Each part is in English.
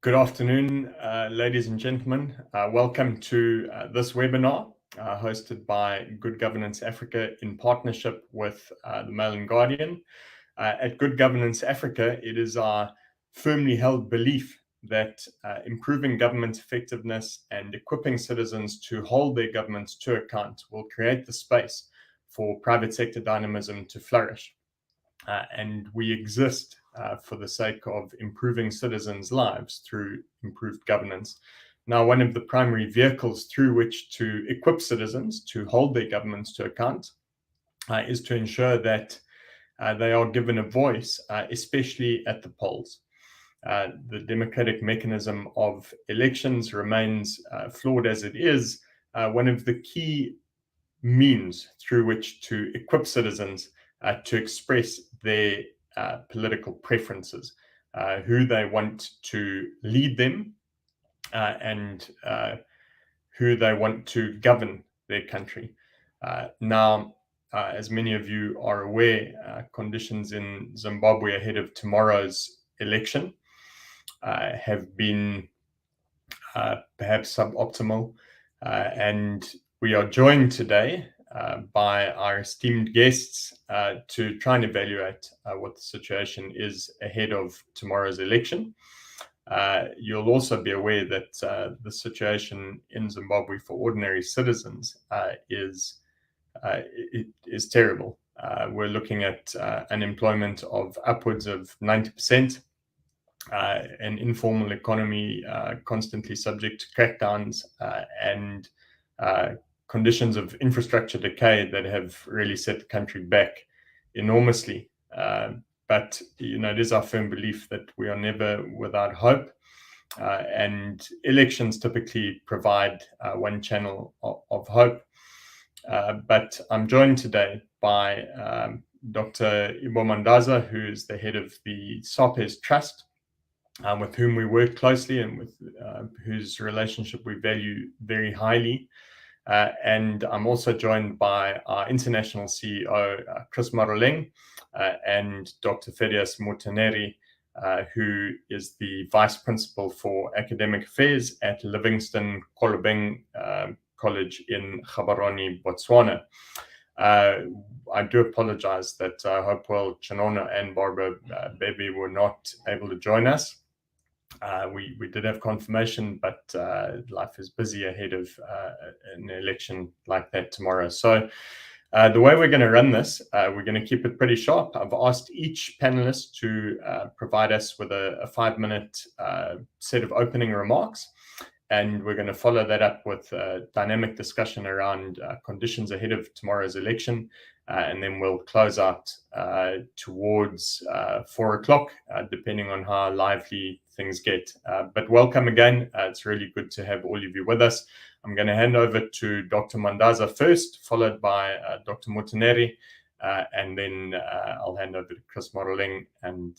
Good afternoon, ladies and gentlemen. Welcome to this webinar hosted by Good Governance Africa in partnership with the Mail and Guardian. At Good Governance Africa, it is our firmly held belief that improving government effectiveness and equipping citizens to hold their governments to account will create the space for private sector dynamism to flourish. And we exist for the sake of improving citizens' lives through improved governance. Now, one of the primary vehicles through which to equip citizens to hold their governments to account is to ensure that they are given a voice, especially at the polls. The democratic mechanism of elections remains flawed as it is. One of the key means through which to equip citizens to express their political preferences, who they want to lead them, and who they want to govern their country. Now, as many of you are aware, conditions in Zimbabwe ahead of tomorrow's election have been perhaps suboptimal, and we are joined today by our esteemed guests to try and evaluate what the situation is ahead of tomorrow's election. You'll also be aware that the situation in Zimbabwe for ordinary citizens is terrible. We're looking at unemployment of upwards of 90%, an informal economy constantly subject to crackdowns, and conditions of infrastructure decay that have really set the country back enormously. But it is our firm belief that we are never without hope, and elections typically provide one channel of hope. But I'm joined today by Dr. Mandaza, who is the head of the SAPES Trust, with whom we work closely and with whose relationship we value very highly. And I'm also joined by our international CEO, Chris Maroleng, and Dr. Thaddeus Monteneri, who is the Vice Principal for Academic Affairs at Livingstone Kolobeng College in Gaborone, Botswana. I do apologize that Hopewell Chanona and Barbara Bebe were not able to join us. We did have confirmation, but life is busy ahead of an election like that tomorrow. So the way we're going to run this, we're going to keep it pretty sharp. I've asked each panelist to provide us with a 5-minute set of opening remarks. And we're going to follow that up with a dynamic discussion around conditions ahead of tomorrow's election. And then we'll close out towards 4 o'clock, depending on how lively things get. But welcome again. It's really good to have all of you with us. I'm going to hand over to Dr. Mandaza first, followed by Dr. Monteneri, and then I'll hand over to Chris Maroleng, and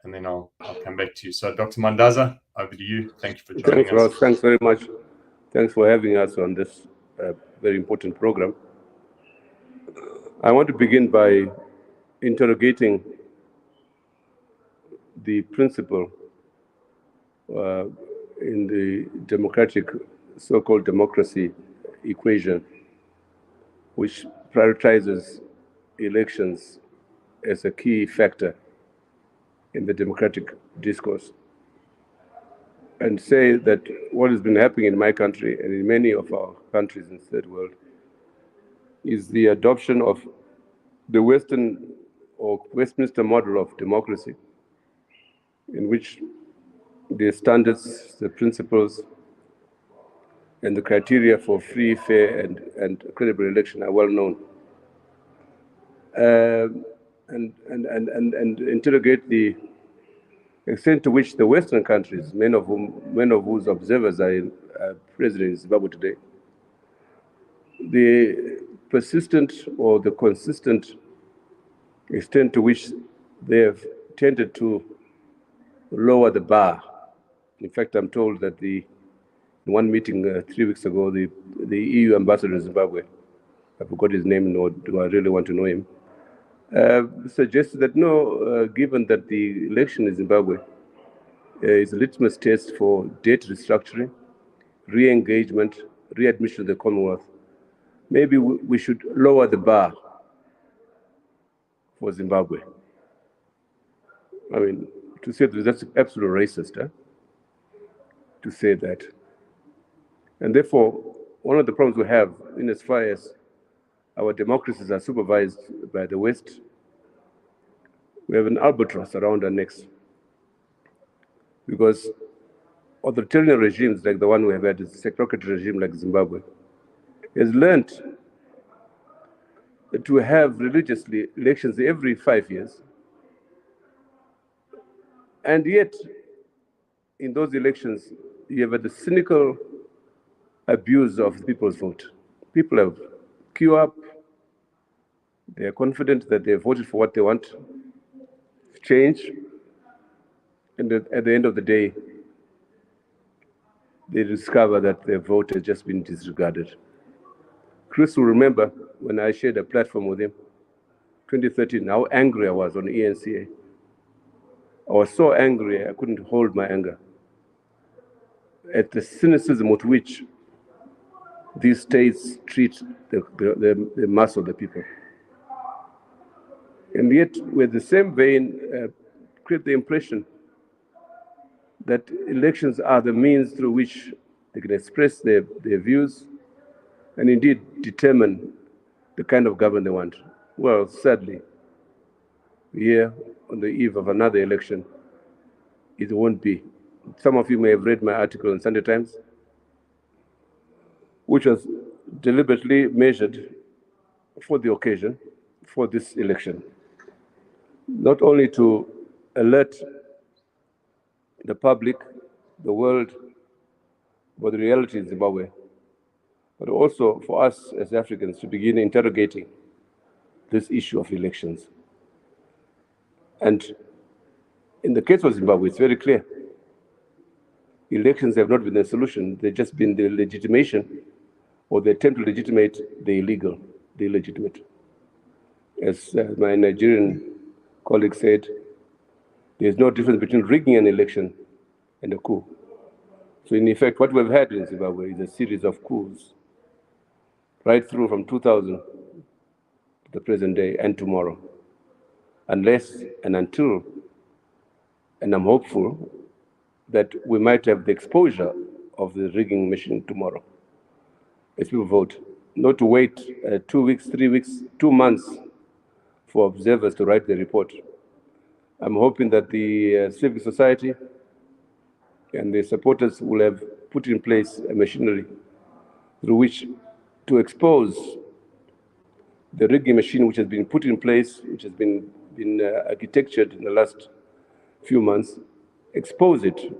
then I'll come back to you. So, Dr. Mandaza, over to you. Thank you for joining us. Thanks, Ross. Thanks very much. Thanks for having us on this very important program. I want to begin by interrogating the principle in the democratic, so-called democracy equation, which prioritizes elections as a key factor in the democratic discourse, and say that what has been happening in my country and in many of our countries in the third world is the adoption of the Western or Westminster model of democracy, in which the standards, the principles, and the criteria for free, fair, and credible election are well known. And interrogate the extent to which the Western countries, many of whose observers are present in Zimbabwe today, the persistent or the consistent extent to which they have tended to lower the bar. In fact, I'm told that in one meeting 3 weeks ago, the EU ambassador in Zimbabwe, I forgot his name, nor do I really want to know him, suggested that no, given that the election in Zimbabwe is a litmus test for debt restructuring, re-engagement, readmission to the Commonwealth, maybe we should lower the bar for Zimbabwe. I mean, to say that, that's absolutely racist, to say that. And therefore, one of the problems we have, in as far as our democracies are supervised by the West, we have an albatross around our necks. Because authoritarian regimes like the one we have had, a sectocratic regime like Zimbabwe, has learned to have religiously elections every 5 years. And yet, in those elections, you have had the cynical abuse of the people's vote. People have queued up, they are confident that they have voted for what they want, change, and at the end of the day, they discover that their vote has just been disregarded. Chris will remember when I shared a platform with him, 2013, how angry I was on ENCA. I was so angry, I couldn't hold my anger at the cynicism with which these states treat the mass of the people. And yet, with the same vein, create the impression that elections are the means through which they can express their views and indeed determine the kind of government they want. Well, sadly, here on the eve of another election, it won't be. Some of you may have read my article in Sunday Times, which was deliberately measured for the occasion, for this election. Not only to alert the public, the world, about the reality in Zimbabwe, but also for us as Africans to begin interrogating this issue of elections. And in the case of Zimbabwe, it's very clear. Elections have not been the solution, they've just been the legitimation or the attempt to legitimate the illegal, the illegitimate. As my Nigerian colleague said, there's no difference between rigging an election and a coup. So in effect, what we've had in Zimbabwe is a series of coups, right through from 2000 to the present day and tomorrow. Unless and until, and I'm hopeful that we might have the exposure of the rigging machine tomorrow as people vote, not to wait 2 weeks, 3 weeks, 2 months for observers to write the report. I'm hoping that the civic society and the supporters will have put in place a machinery through which to expose the rigging machine which has been put in place, which has been architectured in the last few months, expose it,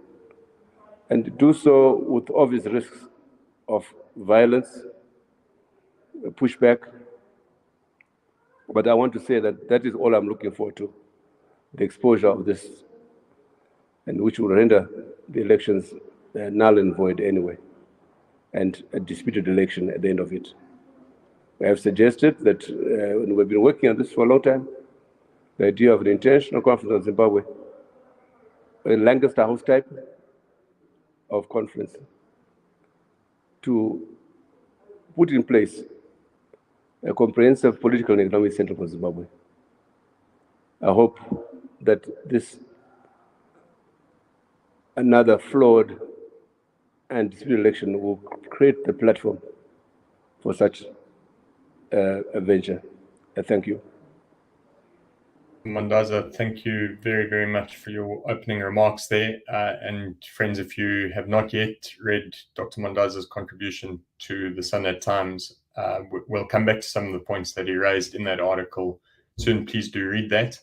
and do so with obvious risks of violence, pushback. But I want to say that that is all I'm looking forward to, the exposure of this, and which will render the elections null and void anyway, and a disputed election at the end of it. I have suggested that, and we've been working on this for a long time, the idea of an international conference on Zimbabwe, a Lancaster House type of conference, to put in place a comprehensive political and economic center for Zimbabwe. I hope that this another flawed and disputed election will create the platform for such a venture. Thank you. Mandaza, thank you very, very much for your opening remarks there. And friends, if you have not yet read Dr. Mandaza's contribution to the Sunday Times, we'll come back to some of the points that he raised in that article soon. Please do read that.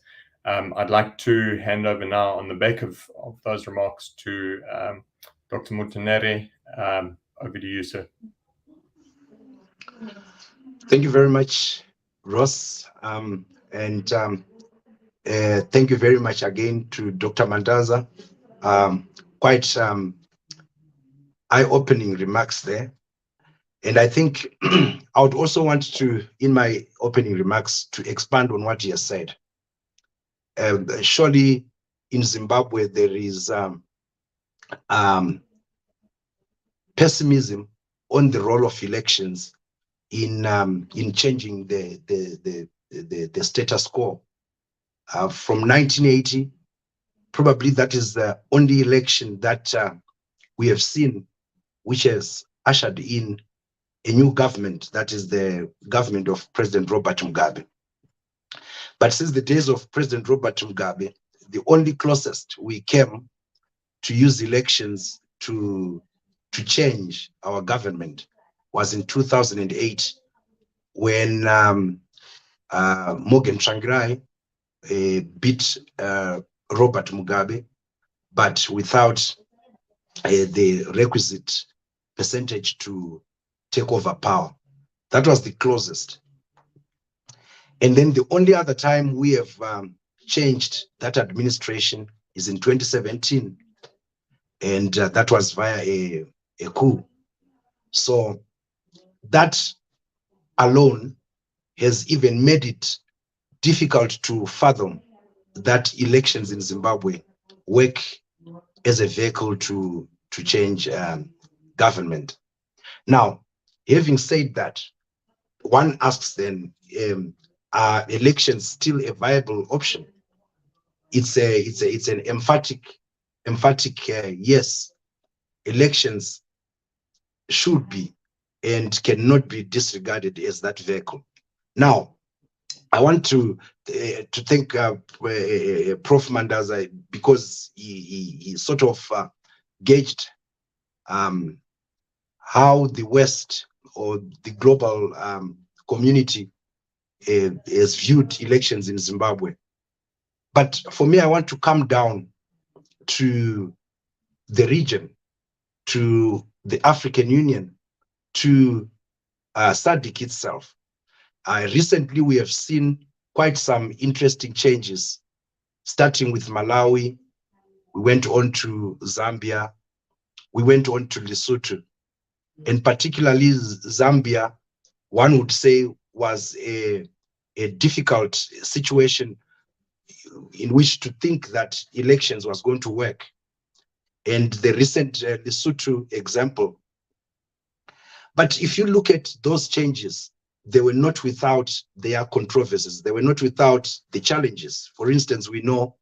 I'd like to hand over now on the back of those remarks to Dr. Monteneri. Over to you, sir. Thank you very much, Ross. Thank you very much again to Dr. Mandaza. Quite eye-opening remarks there. And I think I would also want to, in my opening remarks, to expand on what he has said. Surely in Zimbabwe, there is pessimism on the role of elections in changing the status quo. From 1980, probably that is the only election that we have seen which has ushered in a new government, that is the government of President Robert Mugabe. But since the days of President Robert Mugabe, the only closest we came to use elections to change our government was in 2008, when Morgan Tsvangirai beat Robert Mugabe, but without the requisite percentage to take over power. That was the closest. And then the only other time we have changed that administration is in 2017, and that was via a coup. So that alone has even made it difficult to fathom that elections in Zimbabwe work as a vehicle to change government. Now, having said that, one asks then, are elections still a viable option? It's an emphatic yes. Elections should be and cannot be disregarded as that vehicle. Now, I want to thank Prof. Mandaza, because he sort of gauged how the West or the global community has viewed elections in Zimbabwe. But for me, I want to come down to the region, to the African Union, to SADC itself. Recently, we have seen quite some interesting changes, starting with Malawi. We went on to Zambia. We went on to Lesotho. and particularly Zambia, one would say was a difficult situation in which to think that elections was going to work. And the recent Lesotho example. But if you look at those changes, they were not without their controversies. They were not without the challenges. For instance, we know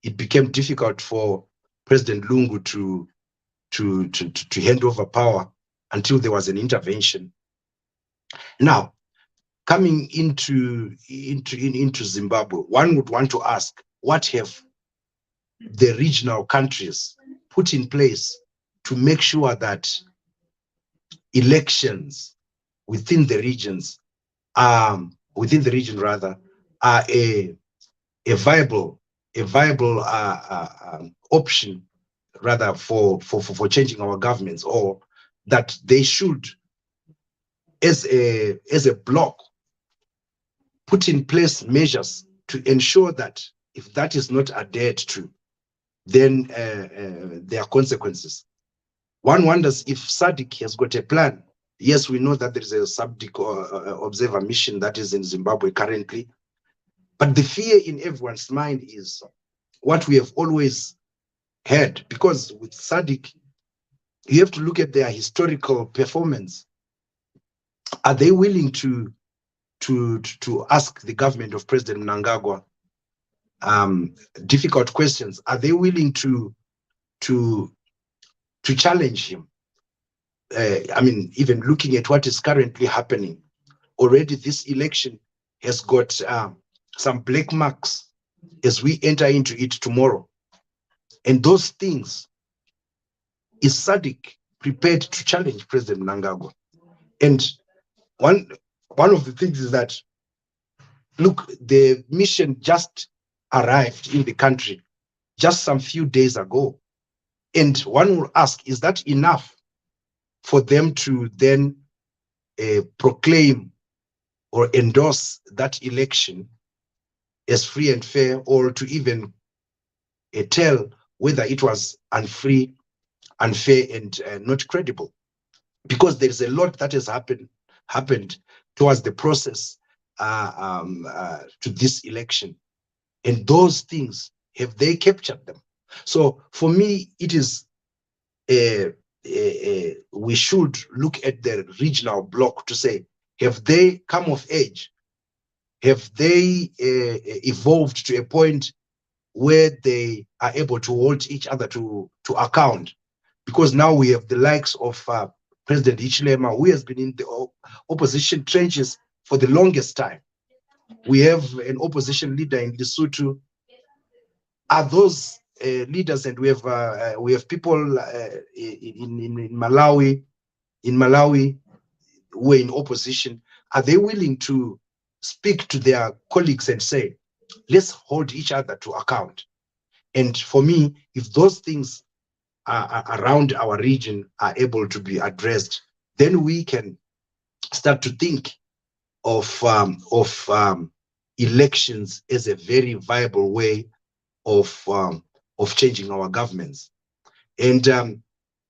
it became difficult for President Lungu to hand over power until there was an intervention. Now, coming into Zimbabwe, one would want to ask, what have the regional countries put in place to make sure that elections within the region are a viable option rather for changing our governments, or that they should, as a bloc, put in place measures to ensure that if that is not adhered to, then there are consequences. One wonders if SADC has got a plan. Yes, we know that there is a SADC observer mission that is in Zimbabwe currently, but the fear in everyone's mind is what we have always had, because with SADC, you have to look at their historical performance. Are they willing to ask the government of President Mnangagwa difficult questions? Are they willing to challenge him? I mean, even looking at what is currently happening, already this election has got some black marks as we enter into it tomorrow. And those things, is SADC prepared to challenge President Mnangagwa? And one of the things is that, look, the mission just arrived in the country just some few days ago. And one will ask, is that enough for them to then proclaim or endorse that election as free and fair, or to even tell whether it was unfree, unfair, and not credible? Because there is a lot that has happened towards the process to this election. And those things, have they captured them? So for me, it is we should look at the regional bloc to say, have they come of age? Have they evolved to a point where they are able to hold each other to account? Because now we have the likes of President Hichilema, who has been in the opposition trenches for the longest time. We have an opposition leader in Lesotho. Are those leaders, and we have people in Malawi, who are in opposition, are they willing to speak to their colleagues and say, let's hold each other to account? And for me, if those things around our region are able to be addressed, then we can start to think of elections as a very viable way of changing our governments. And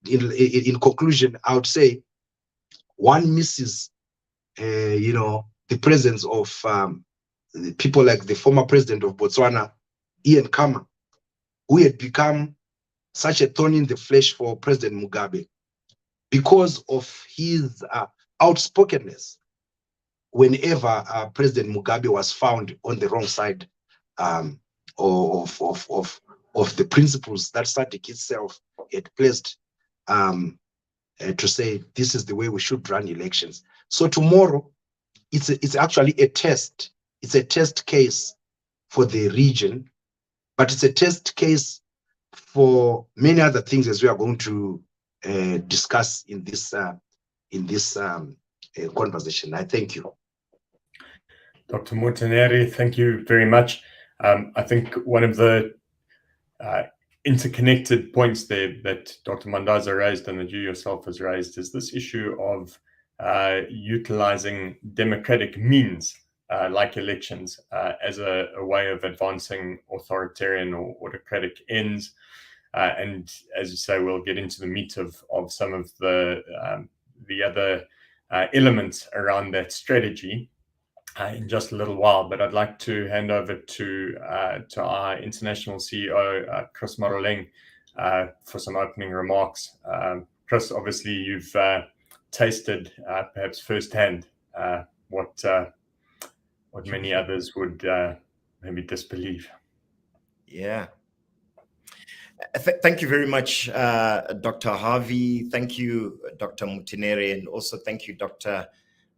in conclusion, I would say one misses, the presence of people like the former president of Botswana, Ian Khama, who had become such a thorn in the flesh for President Mugabe because of his outspokenness whenever President Mugabe was found on the wrong side of the principles that SADC itself had placed to say this is the way we should run elections. So tomorrow, it's actually a test. It's a test case for the region, but it's a test case for many other things, as we are going to discuss in this conversation. I thank you. Dr. Monteneri, thank you very much. I think one of the interconnected points there that Dr. Mandaza raised and that you yourself has raised is this issue of utilizing democratic means like elections as a way of advancing authoritarian or autocratic ends. And as you say, we'll get into the meat of some of the the other elements around that strategy in just a little while. But I'd like to hand over to our international CEO, Chris Maroleng, for some opening remarks. Chris, obviously you've tasted perhaps firsthand what many others would maybe disbelieve. Yeah. Thank you very much, Dr. Harvey. Thank you, Dr. Monteneri, and also thank you, Dr.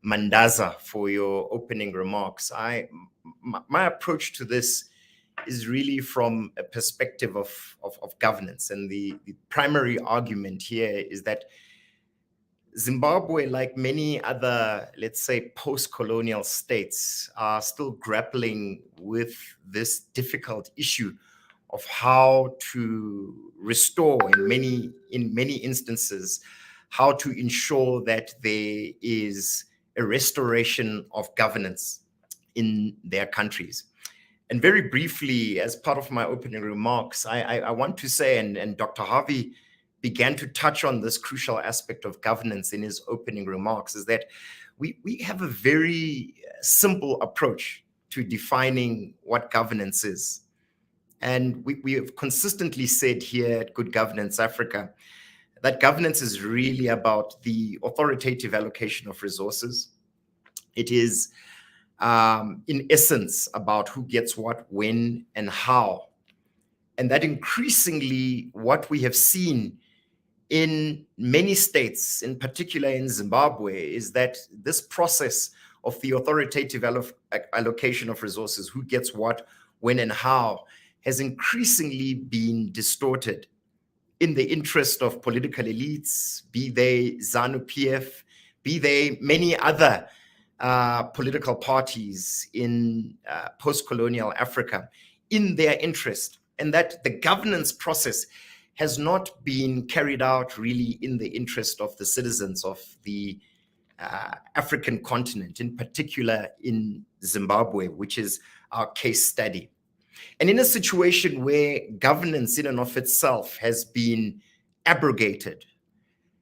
Mandaza, for your opening remarks. My approach to this is really from a perspective of governance. And the primary argument here is that Zimbabwe, like many other, let's say, post-colonial states, are still grappling with this difficult issue of how to restore, in many instances, how to ensure that there is a restoration of governance in their countries. And very briefly, as part of my opening remarks, I want to say, and Dr. Harvey began to touch on this crucial aspect of governance in his opening remarks, is that we have a very simple approach to defining what governance is. And we have consistently said here at Good Governance Africa that governance is really about the authoritative allocation of resources. It is, in essence, about who gets what, when, and how. And that increasingly what we have seen in many states, in particular in Zimbabwe, is that this process of the authoritative allocation of resources, who gets what, when, and how, has increasingly been distorted in the interest of political elites, be they ZANU-PF, be they many other political parties in post-colonial Africa, in their interest, and that the governance process has not been carried out really in the interest of the citizens of the African continent, in particular in Zimbabwe, which is our case study. And in a situation where governance in and of itself has been abrogated,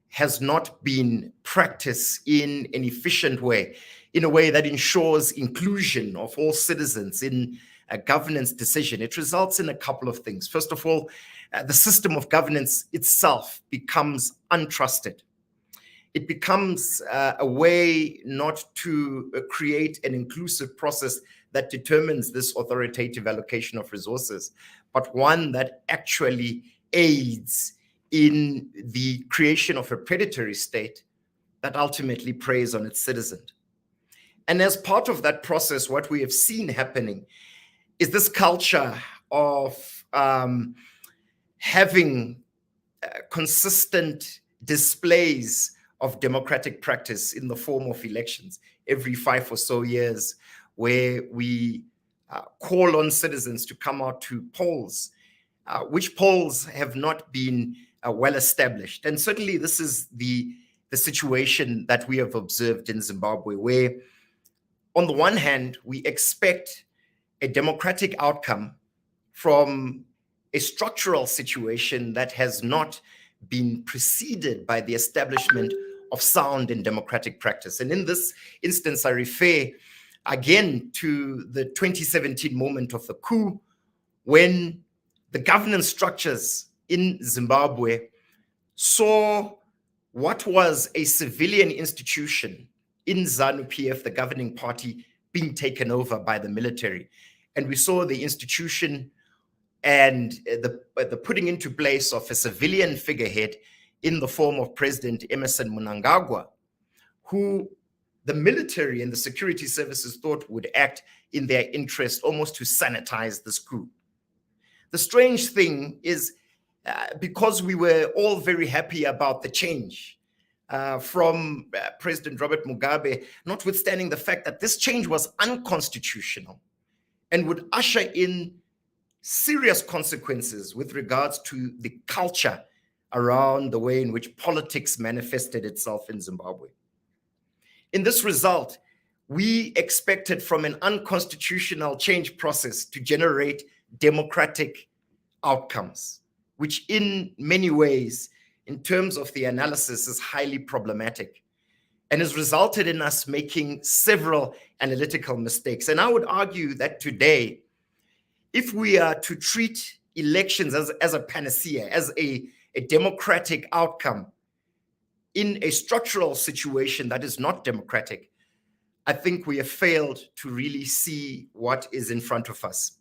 has not been practiced in an efficient way, in a way that ensures inclusion of all citizens in a governance decision, it results in a couple of things. First of all, the system of governance itself becomes untrusted. It becomes a way not to create an inclusive process that determines this authoritative allocation of resources, but one that actually aids in the creation of a predatory state that ultimately preys on its citizens. And as part of that process, what we have seen happening is this culture of having consistent displays of democratic practice in the form of elections every 5 or so years, where we call on citizens to come out to polls, which polls have not been well established. And certainly this is the situation that we have observed in Zimbabwe, where on the one hand, we expect a democratic outcome from a structural situation that has not been preceded by the establishment of sound and democratic practice. And in this instance, I refer again to the 2017 moment of the coup, when the governance structures in Zimbabwe saw what was a civilian institution in ZANU-PF, the governing party, being taken over by the military. And we saw the institution and the putting into place of a civilian figurehead in the form of President Emmerson Mnangagwa, who the military and the security services thought would act in their interest almost to sanitize this coup. The strange thing is, because we were all very happy about the change from President Robert Mugabe, notwithstanding the fact that this change was unconstitutional and would usher in serious consequences with regards to the culture around the way in which politics manifested itself in Zimbabwe. In this result, we expected from an unconstitutional change process to generate democratic outcomes, which in many ways, in terms of the analysis, is highly problematic. and has resulted in us making several analytical mistakes. And I would argue that today, if we are to treat elections as a panacea, as a democratic outcome in a structural situation that is not democratic, I think we have failed to really see what is in front of us.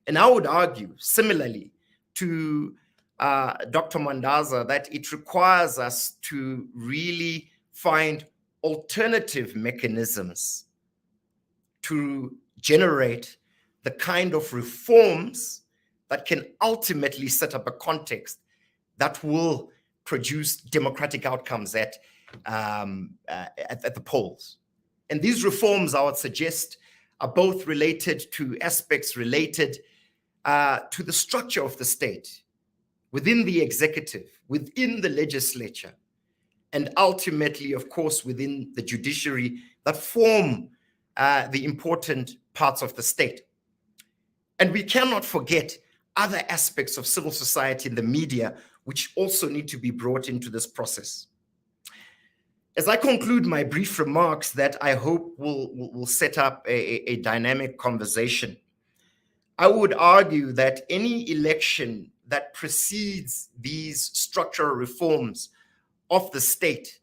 And I would argue, similarly to Dr. Mandaza, that it requires us to really find alternative mechanisms to generate the kind of reforms that can ultimately set up a context that will produce democratic outcomes at the polls. And these reforms, I would suggest, are both related to aspects related to the structure of the state, within the executive, within the legislature, and ultimately, of course, within the judiciary that form the important parts of the state. And we cannot forget other aspects of civil society and the media, which also need to be brought into this process. As I conclude my brief remarks that I hope will set up a dynamic conversation, I would argue that any election that precedes these structural reforms of the state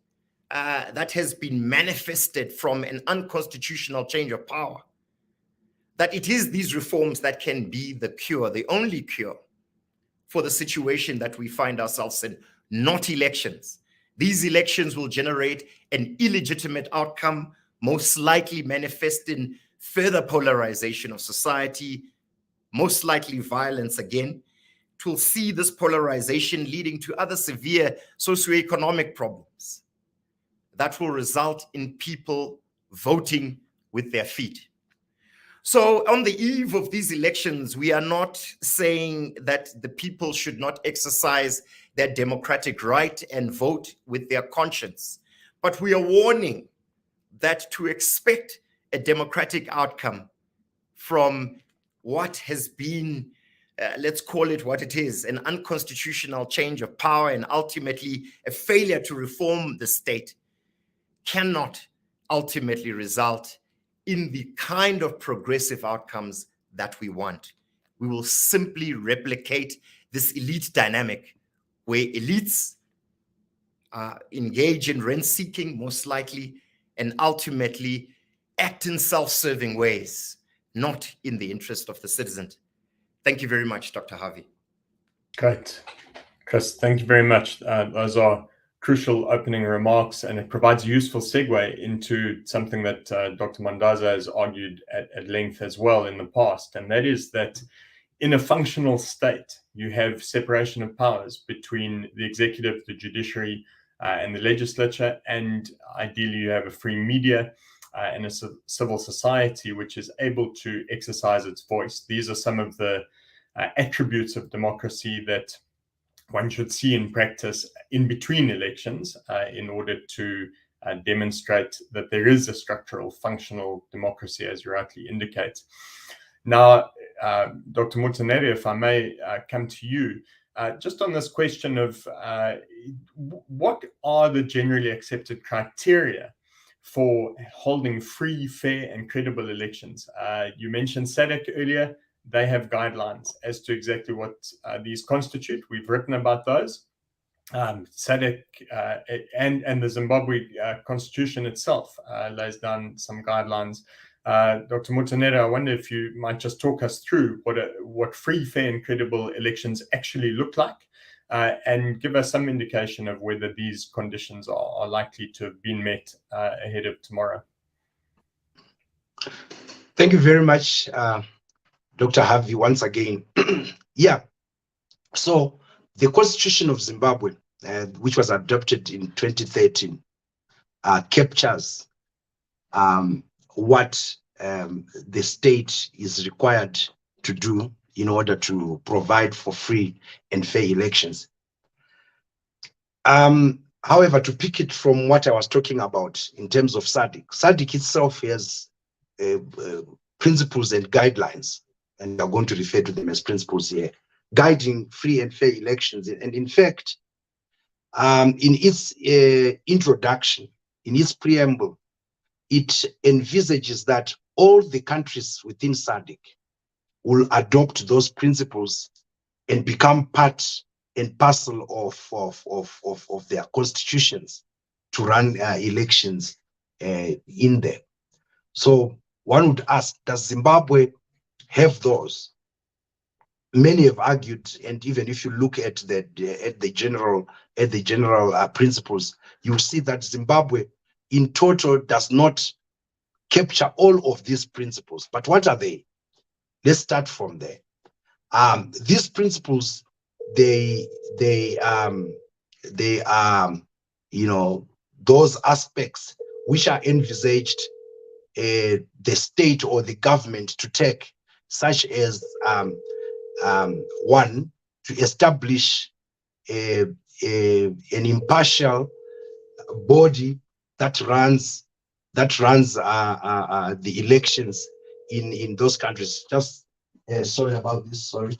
that has been manifested from an unconstitutional change of power, that it is these reforms that can be the cure, the only cure for the situation that we find ourselves in, not elections. These elections will generate an illegitimate outcome, most likely manifest in further polarization of society, most likely violence again. It will see this polarization leading to other severe socioeconomic problems that will result in people voting with their feet. So on the eve of these elections, we are not saying that the people should not exercise their democratic right and vote with their conscience, but we are warning that to expect a democratic outcome from what has been, let's call it what it is, an unconstitutional change of power and ultimately a failure to reform the state, cannot ultimately result in the kind of progressive outcomes that we want. We will simply replicate this elite dynamic where elites engage in rent-seeking, most likely, and ultimately act in self-serving ways, not in the interest of the citizen. Thank you very much, Dr. Harvey. Great. Chris, thank you very much. Those are crucial opening remarks, and it provides a useful segue into something that Dr. Mandaza has argued at length as well in the past, and that is that in a functional state, you have separation of powers between the executive, the judiciary, and the legislature, and ideally you have a free media and a civil society which is able to exercise its voice. These are some of the attributes of democracy that one should see in practice in between elections in order to demonstrate that there is a structural, functional democracy, as you rightly indicate. Now, Dr. Monteneri, if I may come to you, just on this question of what are the generally accepted criteria for holding free, fair, and credible elections? You mentioned SADC earlier. They have guidelines as to exactly what these constitute. We've written about those. SADC and the Zimbabwe constitution itself lays down some guidelines. Dr. Monteneri, I wonder if you might just talk us through what free, fair, and credible elections actually look like, and give us some indication of whether these conditions are likely to have been met ahead of tomorrow. Thank you very much, Dr. Harvey, once again. Yeah, so the Constitution of Zimbabwe, which was adopted in 2013, captures what the state is required to do in order to provide for free and fair elections. However, to pick it from what I was talking about in terms of SADC itself has principles and guidelines, and I'm going to refer to them as principles here, guiding free and fair elections. And in fact, in its introduction, in its preamble, it envisages that all the countries within SADC will adopt those principles and become part and parcel of their constitutions to run elections in there. So one would ask, does Zimbabwe have those? Many have argued, and even if you look at the general principles, you'll see that Zimbabwe in total does not capture all of these principles. But what are they? Let's start from there. These principles, they are, you know, those aspects which are envisaged the state or the government to take, such as one, to establish an impartial body that runs the elections in those countries. Just sorry about this. Sorry.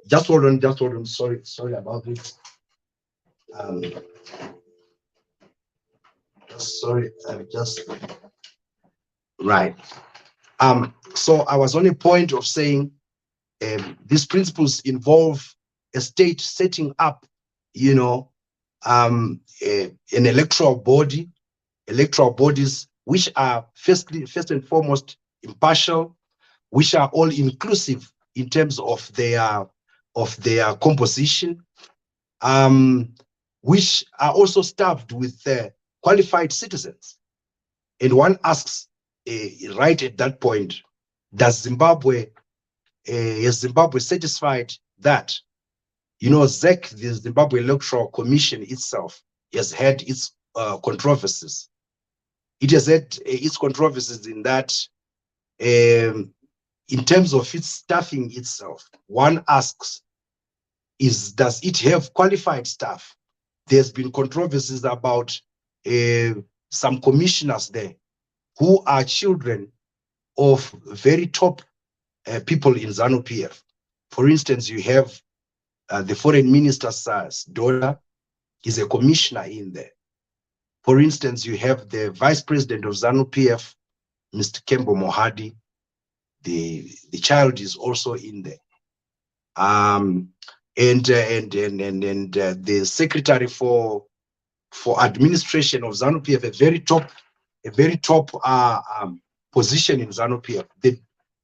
Just hold on. Just hold on. Sorry about this. Sorry. Right. So I was on a point of saying these principles involve a state setting up, you know, an electoral bodies which are first and foremost impartial, which are all inclusive in terms of their composition, which are also staffed with qualified citizens. And one asks, right at that point, is Zimbabwe satisfied that, you know, ZEC, the Zimbabwe Electoral Commission itself, has had its controversies. It has had its controversies in that, in terms of its staffing itself, one asks, does it have qualified staff? There's been controversies about some commissioners there who are children of very top people in ZANU-PF. For instance, you have the foreign minister's daughter is a commissioner in there. For instance, you have the vice president of ZANU-PF, Mr. Kembo Mohadi. The child is also in there. And the secretary for administration of ZANU-PF, a very top position in ZANU-PF.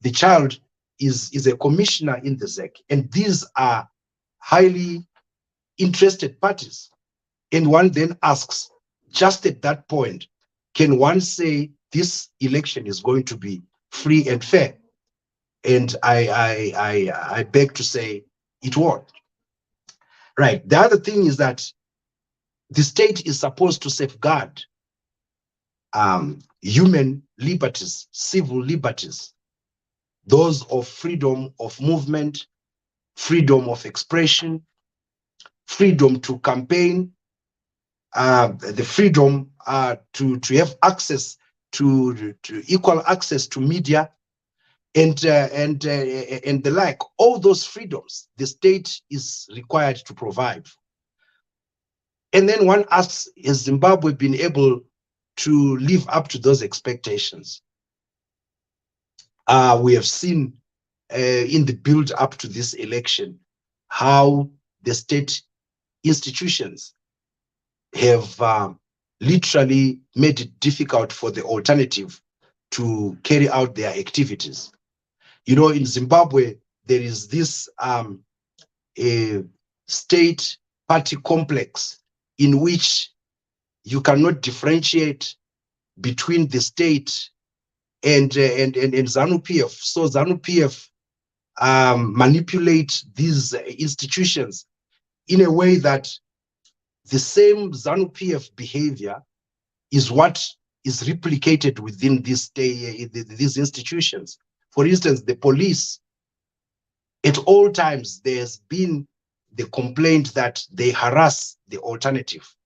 The child is a commissioner in the ZEC, and these are highly interested parties. And one then asks, just at that point, can one say this election is going to be free and fair? And I beg to say it won't. Right. The other thing is that the state is supposed to safeguard human liberties, civil liberties, those of freedom of movement, freedom of expression, freedom to campaign, the freedom to have access to equal access to media, and the like. All those freedoms the state is required to provide. And then one asks, has Zimbabwe been able to live up to those expectations? We have seen in the build up to this election how the state institutions have literally made it difficult for the alternative to carry out their activities. You know, in Zimbabwe, there is this a state party complex in which you cannot differentiate between the state and ZANU-PF. So ZANU-PF manipulate these institutions in a way that the same ZANU-PF behavior is what is replicated within these institutions. For instance, the police, at all times, there's been the complaint that they harass the alternative.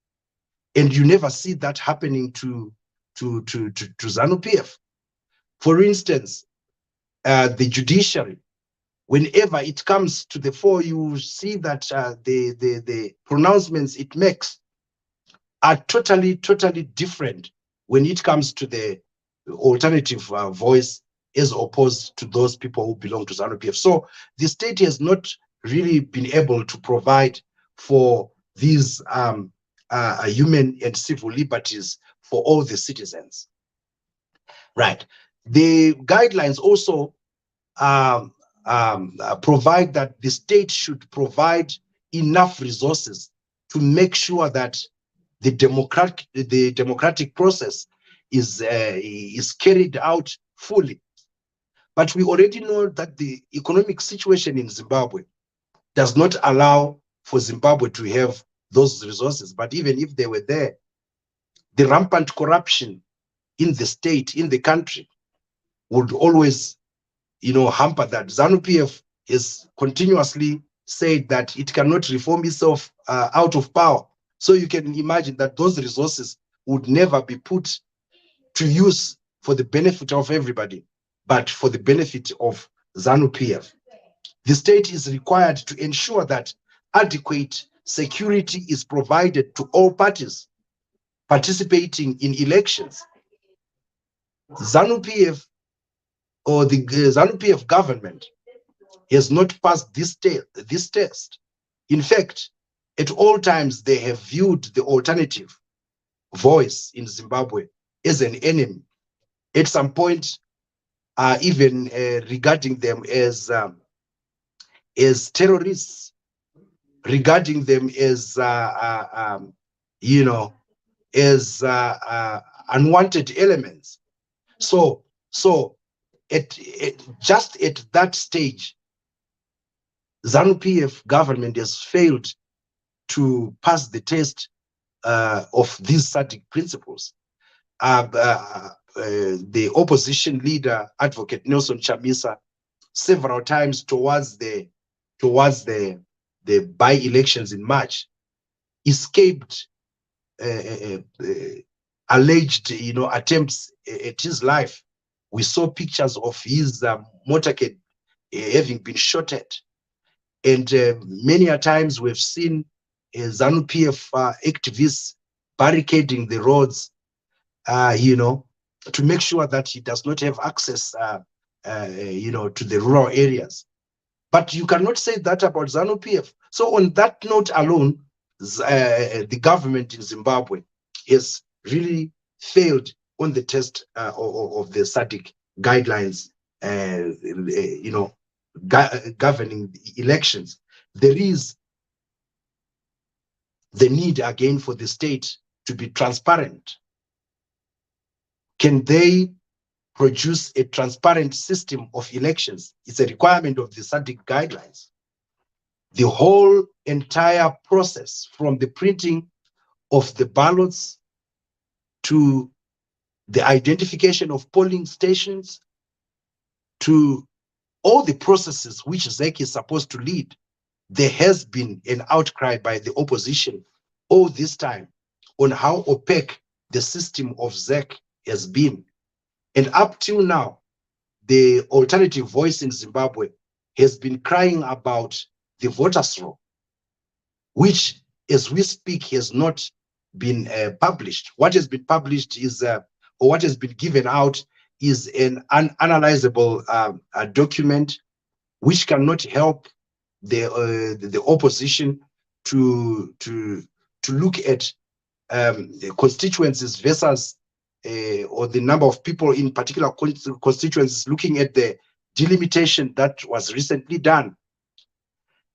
And you never see that happening to ZANU-PF. For instance, the judiciary, whenever it comes to the fore, you see that the pronouncements it makes are totally different when it comes to the alternative voice as opposed to those people who belong to ZANU-PF. So the state has not really been able to provide for these human and civil liberties for all the citizens. Right. The guidelines also provide that the state should provide enough resources to make sure that the democratic process is carried out fully. But we already know that the economic situation in Zimbabwe does not allow for Zimbabwe to have those resources. But even if they were there, the rampant corruption in the state, in the country, would always, hamper that. ZANU-PF has continuously said that it cannot reform itself out of power. So you can imagine that those resources would never be put to use for the benefit of everybody, but for the benefit of ZANU-PF. The state is required to ensure that adequate security is provided to all parties participating in elections. ZANU-PF or the ZANU-PF government has not passed this test. In fact, at all times, they have viewed the alternative voice in Zimbabwe as an enemy. At some point, even regarding them as terrorists, regarding them as unwanted elements. So just at that stage, ZANU-PF government has failed to pass the test of these SADC principles. The opposition leader, Advocate Nelson Chamisa, several times towards the by-elections in March, escaped alleged attempts at his life. We saw pictures of his motorcade having been shot at, and many a times we've seen ZANU-PF activists barricading the roads, to make sure that he does not have access, to the rural areas. But you cannot say that about ZANU-PF. So on that note alone, the government in Zimbabwe has really failed on the test of the SADC guidelines, governing the elections. There is the need again for the state to be transparent. Can they produce a transparent system of elections? It's a requirement of the SADC guidelines. The whole entire process, from the printing of the ballots to the identification of polling stations to all the processes which ZEC is supposed to lead, there has been an outcry by the opposition all this time on how opaque the system of ZEC has been. And up till now, the alternative voice in Zimbabwe has been crying about the voters' roll, which, as we speak, has not been published. What has been published is, or what has been given out, is an unanalyzable document which cannot help the opposition to look at the constituencies versus or the number of people in particular constituencies, looking at the delimitation that was recently done.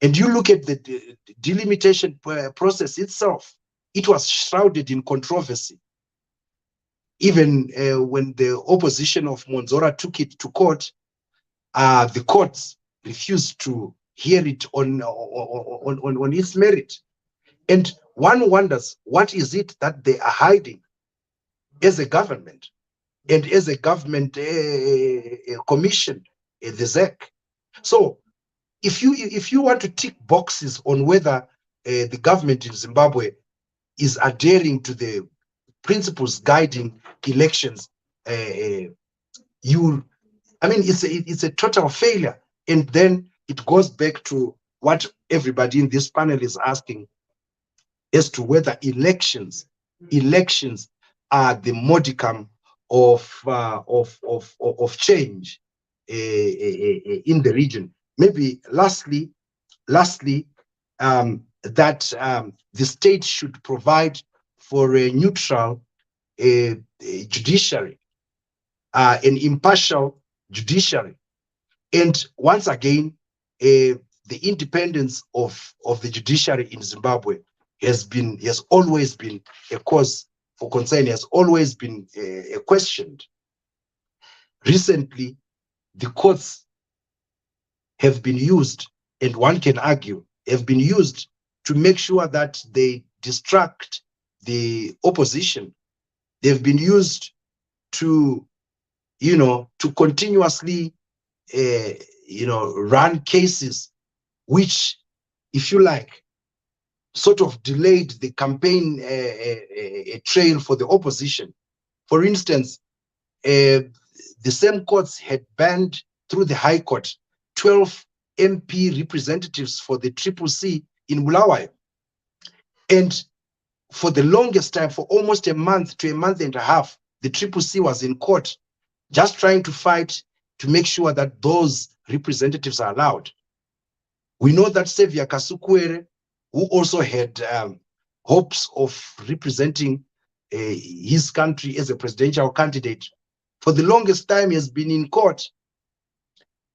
And you look at the delimitation process itself, it was shrouded in controversy. Even when the opposition of Monzora took it to court, the courts refused to hear it on its merit. And one wonders, what is it that they are hiding as a government and as a government commission, the ZEC? So if you want to tick boxes on whether the government in Zimbabwe is adhering to the principles guiding elections, it's a total failure. And then it goes back to what everybody in this panel is asking as to whether elections are the modicum of change in the region. Maybe lastly, that the state should provide for a neutral judiciary, an impartial judiciary, and once again, the independence of the judiciary in Zimbabwe has always been a cause for concern, has always been questioned. Recently, the courts have been used, and one can argue, have been used to make sure that they distract the opposition. They've been used to, to continuously, run cases which, if you like, sort of delayed the campaign trail for the opposition. For instance, the same courts had banned through the High Court 12 MP representatives for the CCC in Bulawayo. And for the longest time, for almost a month to a month and a half, the CCC was in court just trying to fight to make sure that those representatives are allowed. We know that Xavier Kasukuwere, who also had hopes of representing his country as a presidential candidate, for the longest time has been in court,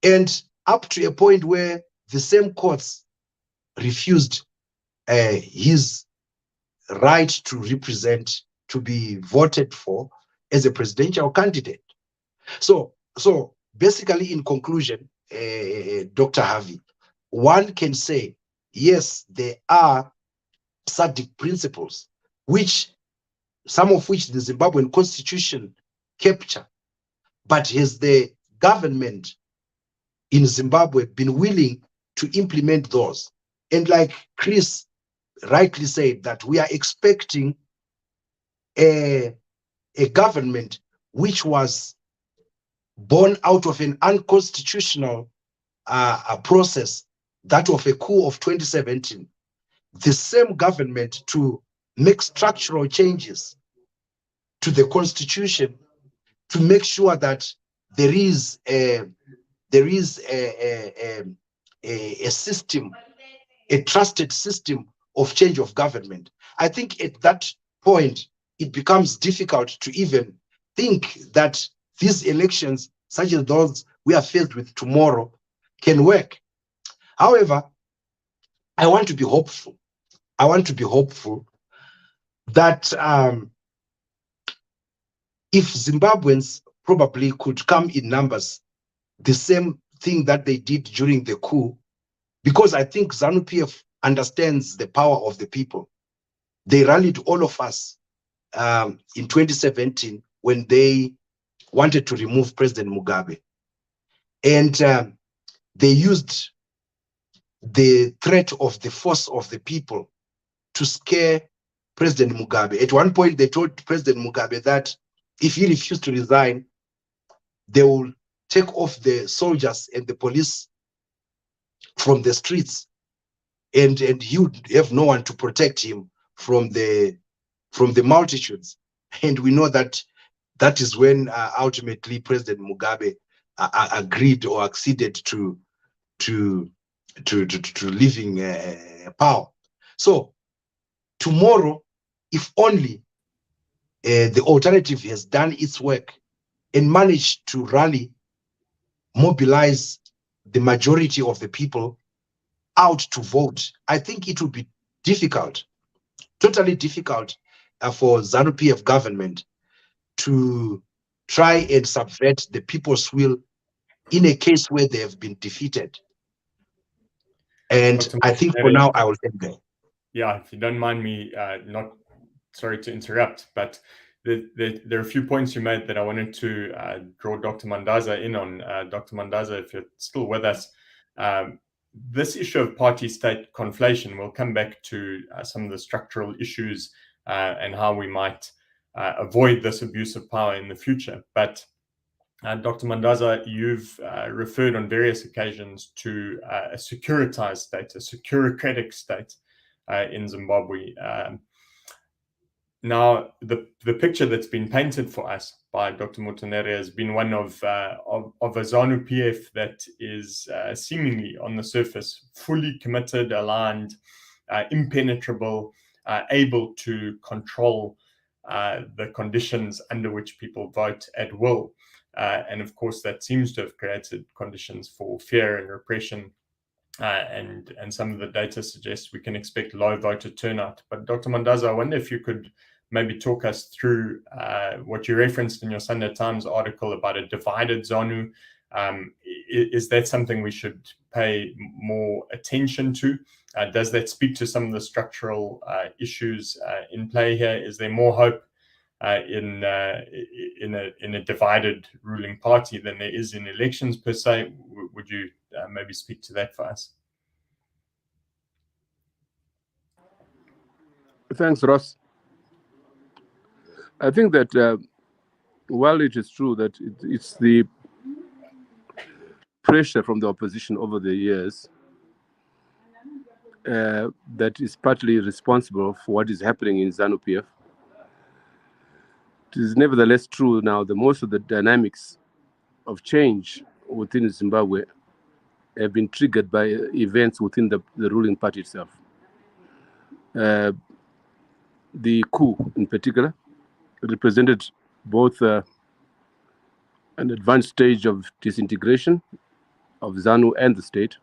and up to a point where the same courts refused his right to represent, to be voted for as a presidential candidate. So basically, in conclusion, Dr. Harvey, one can say, yes, there are SADC principles, some of which the Zimbabwean constitution capture, but has the government in Zimbabwe been willing to implement those? And like Chris rightly said, that we are expecting a government which was born out of an unconstitutional process, that of a coup of 2017, the same government to make structural changes to the constitution to make sure that there is a system, a trusted system of change of government. I think at that point, it becomes difficult to even think that these elections, such as those we are faced with tomorrow, can work. However, I want to be hopeful. I want to be hopeful that if Zimbabweans probably could come in numbers, the same thing that they did during the coup, because I think ZANU-PF understands the power of the people. They rallied all of us in 2017 when they wanted to remove President Mugabe. And they used the threat of the force of the people to scare President Mugabe. At one point, they told President Mugabe that if he refused to resign, they will take off the soldiers and the police from the streets, and he would have no one to protect him from the multitudes. And we know that that is when ultimately President Mugabe agreed or acceded to leaving power. So tomorrow, if only the alternative has done its work and managed to rally, mobilize the majority of the people out to vote, I think it would be difficult, totally difficult for ZANU-PF government to try and subvert the people's will in a case where they have been defeated. And Dr. I think for now, I will end there. Yeah, if you don't mind me, not sorry to interrupt, but there are a few points you made that I wanted to draw Dr. Mandaza in on. Dr. Mandaza, if you're still with us, this issue of party-state conflation, we'll come back to some of the structural issues and how we might avoid this abuse of power in the future. But Dr. Mandaza, you've referred on various occasions to a securitized state, a securocratic state in Zimbabwe. Now, the picture that's been painted for us by Dr. Monteneri has been one of a ZANU-PF that is seemingly on the surface fully committed, aligned, impenetrable, able to control the conditions under which people vote at will. And of course, that seems to have created conditions for fear and repression. And some of the data suggests we can expect low voter turnout. But Dr. Mandaza, I wonder if you could maybe talk us through what you referenced in your Sunday Times article about a divided ZANU. Is that something we should pay more attention to? Does that speak to some of the structural issues in play here? Is there more hope in a divided ruling party than there is in elections per se? Would you maybe speak to that for us? Thanks, Ross. I think that while it is true that it's the pressure from the opposition over the years that is partly responsible for what is happening in ZANU-PF, it is nevertheless true now that most of the dynamics of change within Zimbabwe have been triggered by events within the ruling party itself. The coup, in particular, represented both an advanced stage of disintegration of ZANU and the state,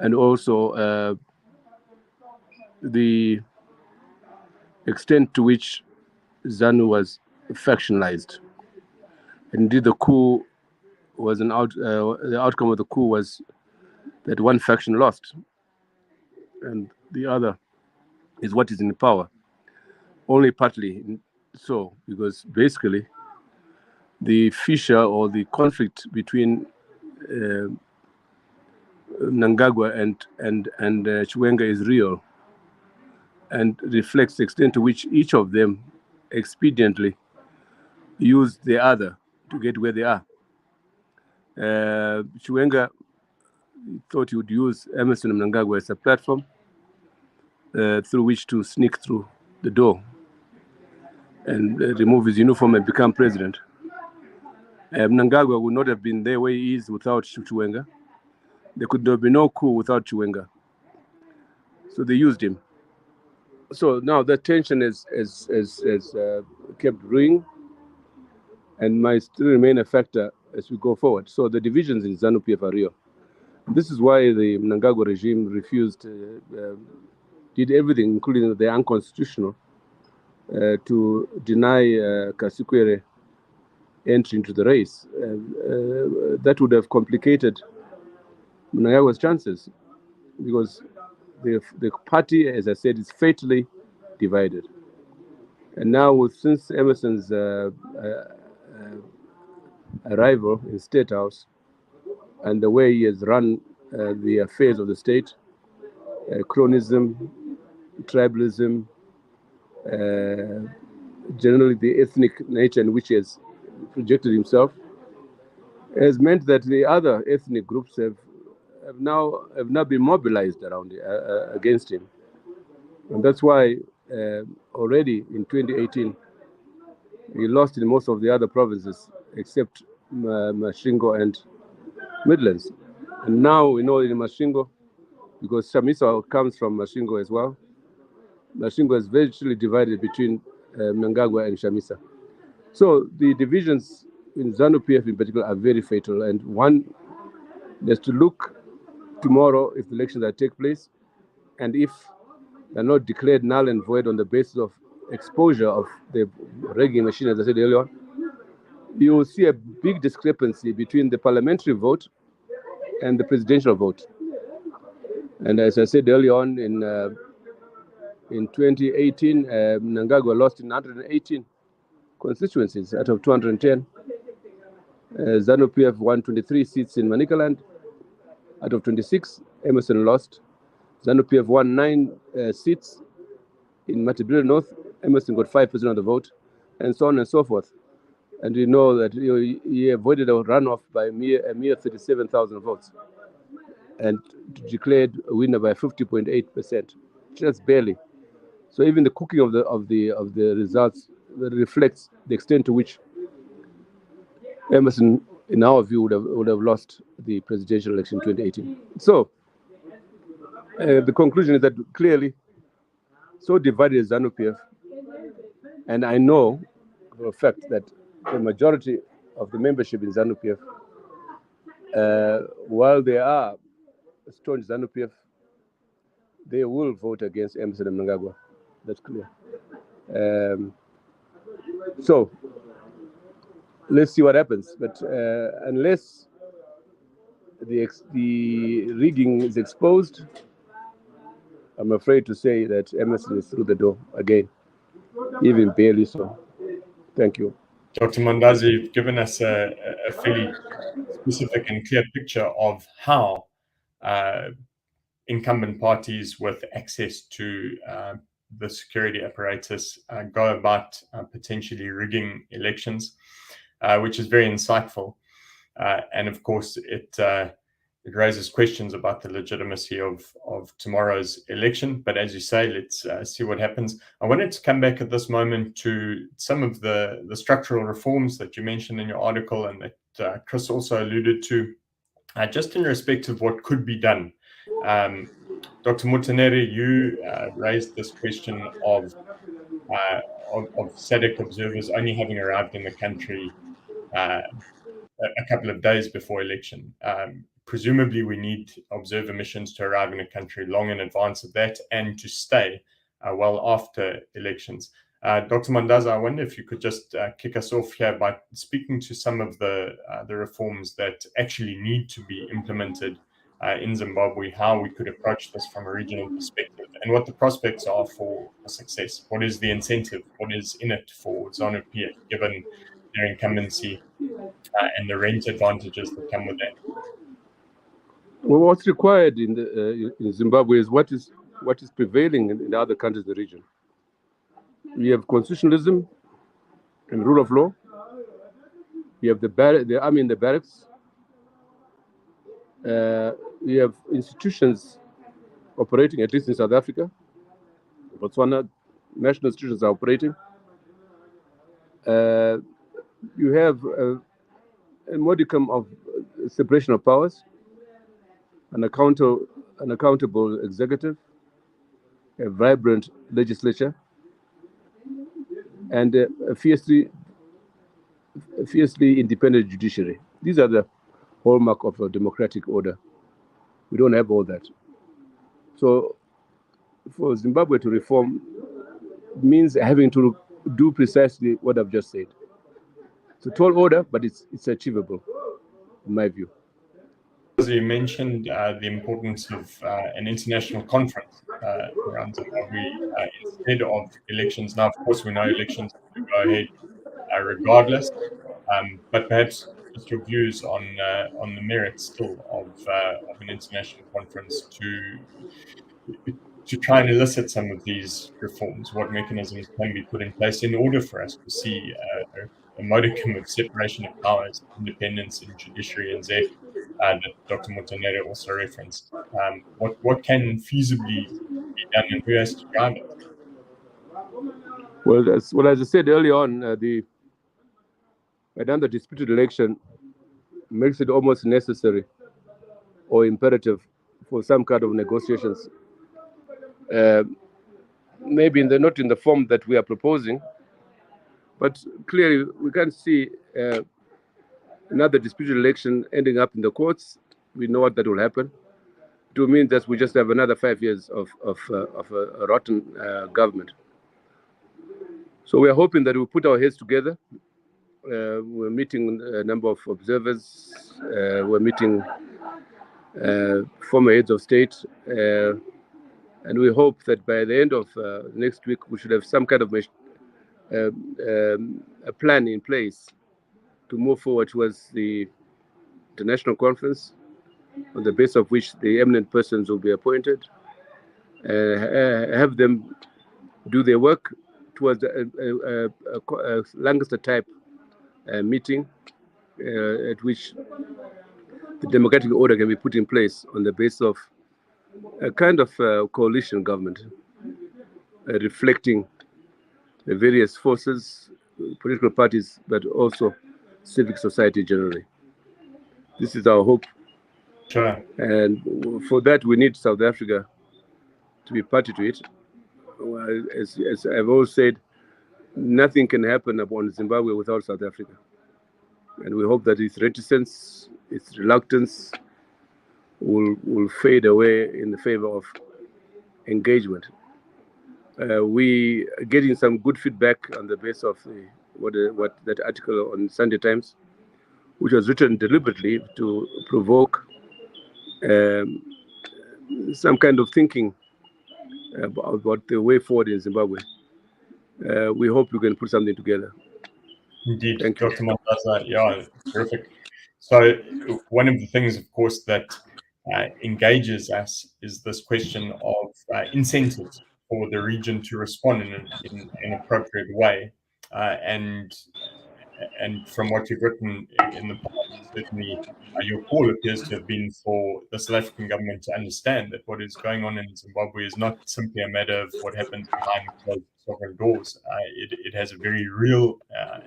and also the extent to which ZANU was factionalized. Indeed, the coup was the outcome of the coup was that one faction lost, and the other is what is in power. Only partly so, because basically the fissure or the conflict between Mnangagwa and Chiwenga is real and reflects the extent to which each of them expediently used the other to get where they are. Chiwenga thought he would use Emmerson Mnangagwa as a platform through which to sneak through the door and remove his uniform and become president. Mnangagwa would not have been there where he is without Chiwenga. There could have been no coup without Chiwenga. So they used him. So now that tension has kept brewing and might still remain a factor as we go forward. So the divisions in ZANU-PF are real. This is why the Mnangagwa regime refused, did everything, including the unconstitutional, to deny Kasikwere entry into the race. That would have complicated Mnangagwa's chances, because the party, as I said, is fatally divided. And now, since Emerson's arrival in State House and the way he has run the affairs of the state, cronism, tribalism, generally the ethnic nature in which he has projected himself, has meant that the other ethnic groups have now been mobilized around against him. And that's why already in 2018, he lost in most of the other provinces except Masvingo and Midlands. And now we know in Masvingo, because Chamisa comes from Masvingo as well, Masvingo is virtually divided between Mnangagwa and Chamisa. So the divisions in ZANU-PF in particular are very fatal, and one has to look tomorrow if the elections that take place, and if they're not declared null and void on the basis of exposure of the rigging machine, as I said earlier on, you will see a big discrepancy between the parliamentary vote and the presidential vote. And as I said earlier on, in 2018, Mnangagwa lost in 118 constituencies out of 210. ZANU-PF won 23 seats in Manicaland. Out of 26, Emerson lost. ZANU-PF won 9 seats in Matabele North. Emerson got 5% of the vote, and so on and so forth. And we know that he avoided a runoff by a mere 37,000 votes, and declared a winner by 50.8%, just barely. So even the cooking of the results reflects the extent to which Emerson, in our view, would have lost the presidential election in 2018. So the conclusion is that clearly, so divided is ZANU-PF, and I know for a fact that the majority of the membership in ZANU-PF, while they are staunch ZANU-PF, they will vote against Emerson and Mnangagwa. That's clear. So let's see what happens. But unless the rigging is exposed, I'm afraid to say that Emerson is through the door again, even barely so. Thank you. Dr. Mandaza, you've given us a fairly specific and clear picture of how incumbent parties with access to the security apparatus go about potentially rigging elections, which is very insightful. And of course, it raises questions about the legitimacy of tomorrow's election. But as you say, let's see what happens. I wanted to come back at this moment to some of the structural reforms that you mentioned in your article and that Chris also alluded to, just in respect of what could be done. Dr. Monteneri, you raised this question of SADC observers only having arrived in the country a couple of days before election. Presumably, we need observer missions to arrive in a country long in advance of that and to stay well after elections. Dr. Mandaza, I wonder if you could just kick us off here by speaking to some of the reforms that actually need to be implemented in Zimbabwe, how we could approach this from a regional perspective, and what the prospects are for success. What is the incentive? What is in it for ZANU-PF, given their incumbency and the rent advantages that come with that? Well, what's required in Zimbabwe is what is prevailing in the other countries in the region. We have constitutionalism and rule of law. We have the army in the barracks. We have institutions operating, at least in South Africa. Botswana, national institutions are operating. You have a modicum of separation of powers, an accountable executive, a vibrant legislature, and a fiercely independent judiciary. These are the hallmark of a democratic order. We don't have all that. So for Zimbabwe to reform means having to do precisely what I've just said. It's a tall order, but it's achievable, in my view. You mentioned the importance of an international conference around Zimbabwe instead of elections. Now, of course, we know elections will go ahead regardless, but perhaps just your views on the merits still of an international conference to try and elicit some of these reforms. What mechanisms can be put in place in order for us to see a modicum of separation of powers, independence in judiciary and ZEF, that Dr. Monteneri also referenced? What can feasibly be done, and who has to drive it? Well, as I said earlier on, another disputed election makes it almost necessary or imperative for some kind of negotiations. Maybe not in the form that we are proposing, but clearly we can't see another disputed election ending up in the courts. We know what that will happen. It will mean that we just have another 5 years of a rotten government. So we are hoping that we'll put our heads together. We're meeting a number of observers. We're meeting former heads of state. And we hope that by the end of next week, we should have some kind of a plan in place to move forward towards the international conference, on the basis of which the eminent persons will be appointed, have them do their work towards a Lancaster type meeting at which the democratic order can be put in place on the basis of a kind of coalition government, reflecting the various forces, political parties, but also civic society generally. This is our hope. Sure. And for that, we need South Africa to be party to it. Well, as I've always said, nothing can happen upon Zimbabwe without South Africa. And we hope that its reticence, its reluctance will fade away in the favor of engagement. We are getting some good feedback on the basis of what that article on Sunday Times, which was written deliberately to provoke some kind of thinking about the way forward in Zimbabwe. We hope we can put something together. Indeed, Thank you. Dr. Mandaza, yeah, terrific. So one of the things, of course, that engages us is this question of incentives for the region to respond in an appropriate way. And from what you've written in the past, certainly your call appears to have been for the South African government to understand that what is going on in Zimbabwe is not simply a matter of what happens behind closed sovereign doors. It has a very real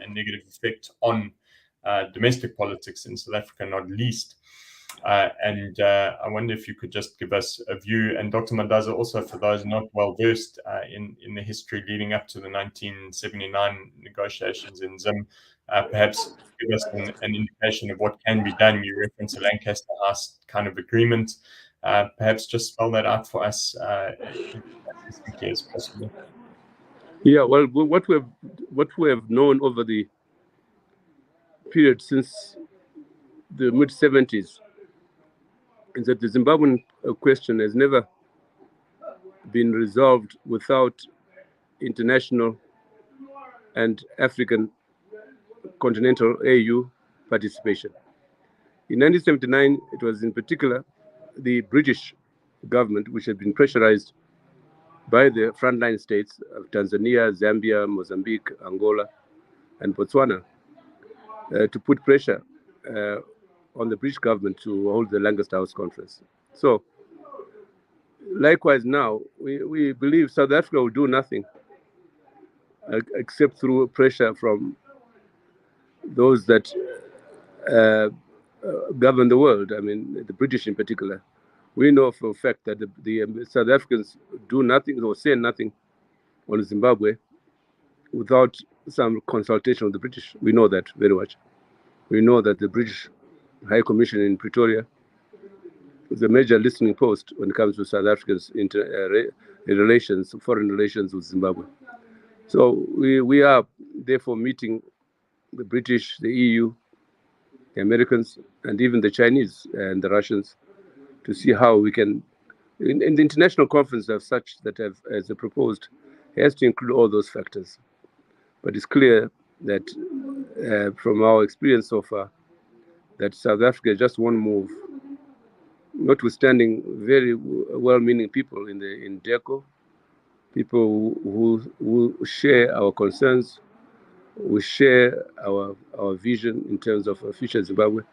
and negative effect on domestic politics in South Africa, not least. And I wonder if you could just give us a view, and Dr. Mandaza, also for those not well versed in the history leading up to the 1979 negotiations in Zim, perhaps give us an indication of what can be done. You reference a Lancaster House kind of agreement. Perhaps just spell that out for us as simply as possible. Yeah, well, what we have known over the period since the mid-70s is that the Zimbabwean question has never been resolved without international and African continental AU participation. In 1979, it was in particular the British government, which had been pressurized by the frontline states of Tanzania, Zambia, Mozambique, Angola, and Botswana, to put pressure on the British government to hold the Lancaster House Conference. So, likewise now, we believe South Africa will do nothing except through pressure from those that govern the world. I mean, the British in particular. We know for a fact that the South Africans do nothing or say nothing on Zimbabwe without some consultation with the British. We know that very much. We know that the British High Commission in Pretoria is a major listening post when it comes to South Africa's relations, foreign relations with Zimbabwe. So we are therefore meeting the British, the EU, the Americans, and even the Chinese and the Russians to see how we can, in the international conference of such that have, as proposed, has to include all those factors. But it's clear that from our experience so far, that South Africa just won't move, notwithstanding very well-meaning people in DECO, people who share our concerns, who share our vision in terms of future Zimbabwe.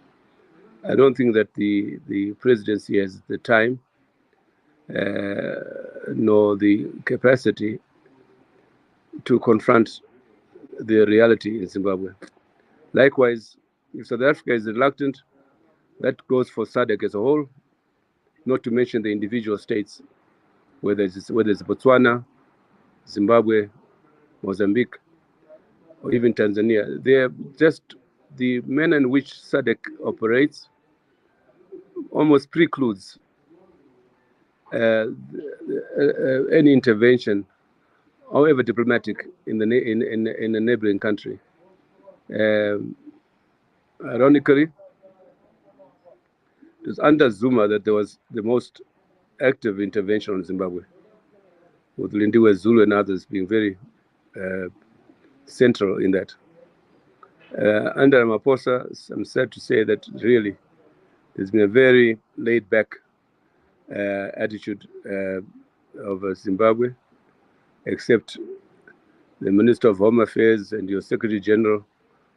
I don't think that the presidency has the time nor the capacity to confront the reality in Zimbabwe. Likewise, if South Africa is reluctant, that goes for SADC as a whole, not to mention the individual states, whether it's Botswana, Zimbabwe, Mozambique, or even Tanzania. They're just the manner in which SADC operates almost precludes any intervention, however diplomatic, in a neighboring country. Ironically, it was under Zuma that there was the most active intervention on Zimbabwe, with Lindiwe Zulu and others being very central in that. Under Ramaphosa, I'm sad to say that really there's been a very laid-back attitude of Zimbabwe, except the Minister of Home Affairs and your Secretary General,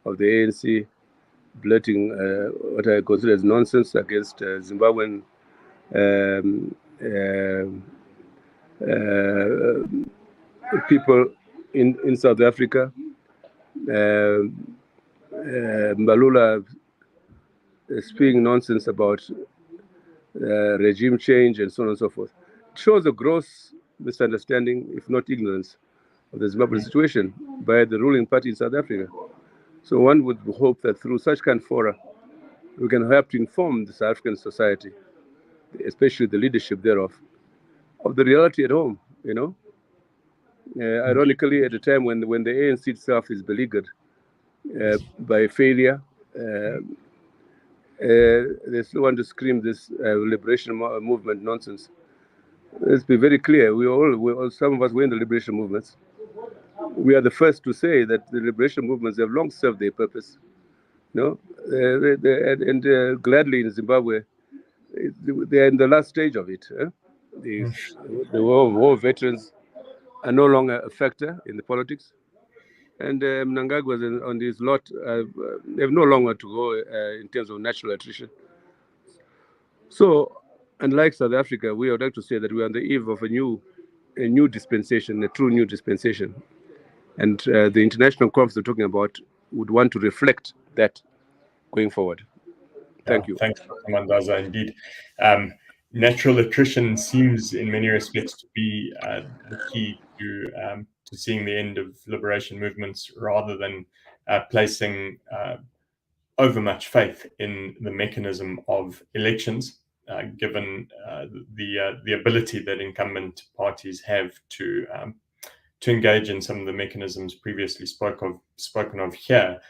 of the ANC blurting what I consider as nonsense against Zimbabwean people in South Africa. Mbalula speaking nonsense about regime change and so on and so forth. It shows a gross misunderstanding, if not ignorance, of the Zimbabwean situation by the ruling party in South Africa. So one would hope that through such kind of fora, we can help to inform the South African society, especially the leadership thereof, of the reality at home, you know. Ironically, at a time when the ANC itself is beleaguered by failure, they still want to scream this liberation movement nonsense. Let's be very clear. Some of us were in the liberation movements. We are the first to say that the liberation movements have long served their purpose. No, gladly in Zimbabwe, they are in the last stage of it. The war veterans are no longer a factor in the politics, and Mnangagwa on this lot. They have no longer to go in terms of natural attrition. So, unlike South Africa, we would like to say that we are on the eve of a new dispensation, a true new dispensation. And the international conference we're talking about would want to reflect that going forward. Thank you. Thanks, Dr. Mandaza. Indeed. Natural attrition seems in many respects to be the key to seeing the end of liberation movements, rather than placing overmuch faith in the mechanism of elections, given the ability that incumbent parties have to engage in some of the mechanisms previously spoken of here.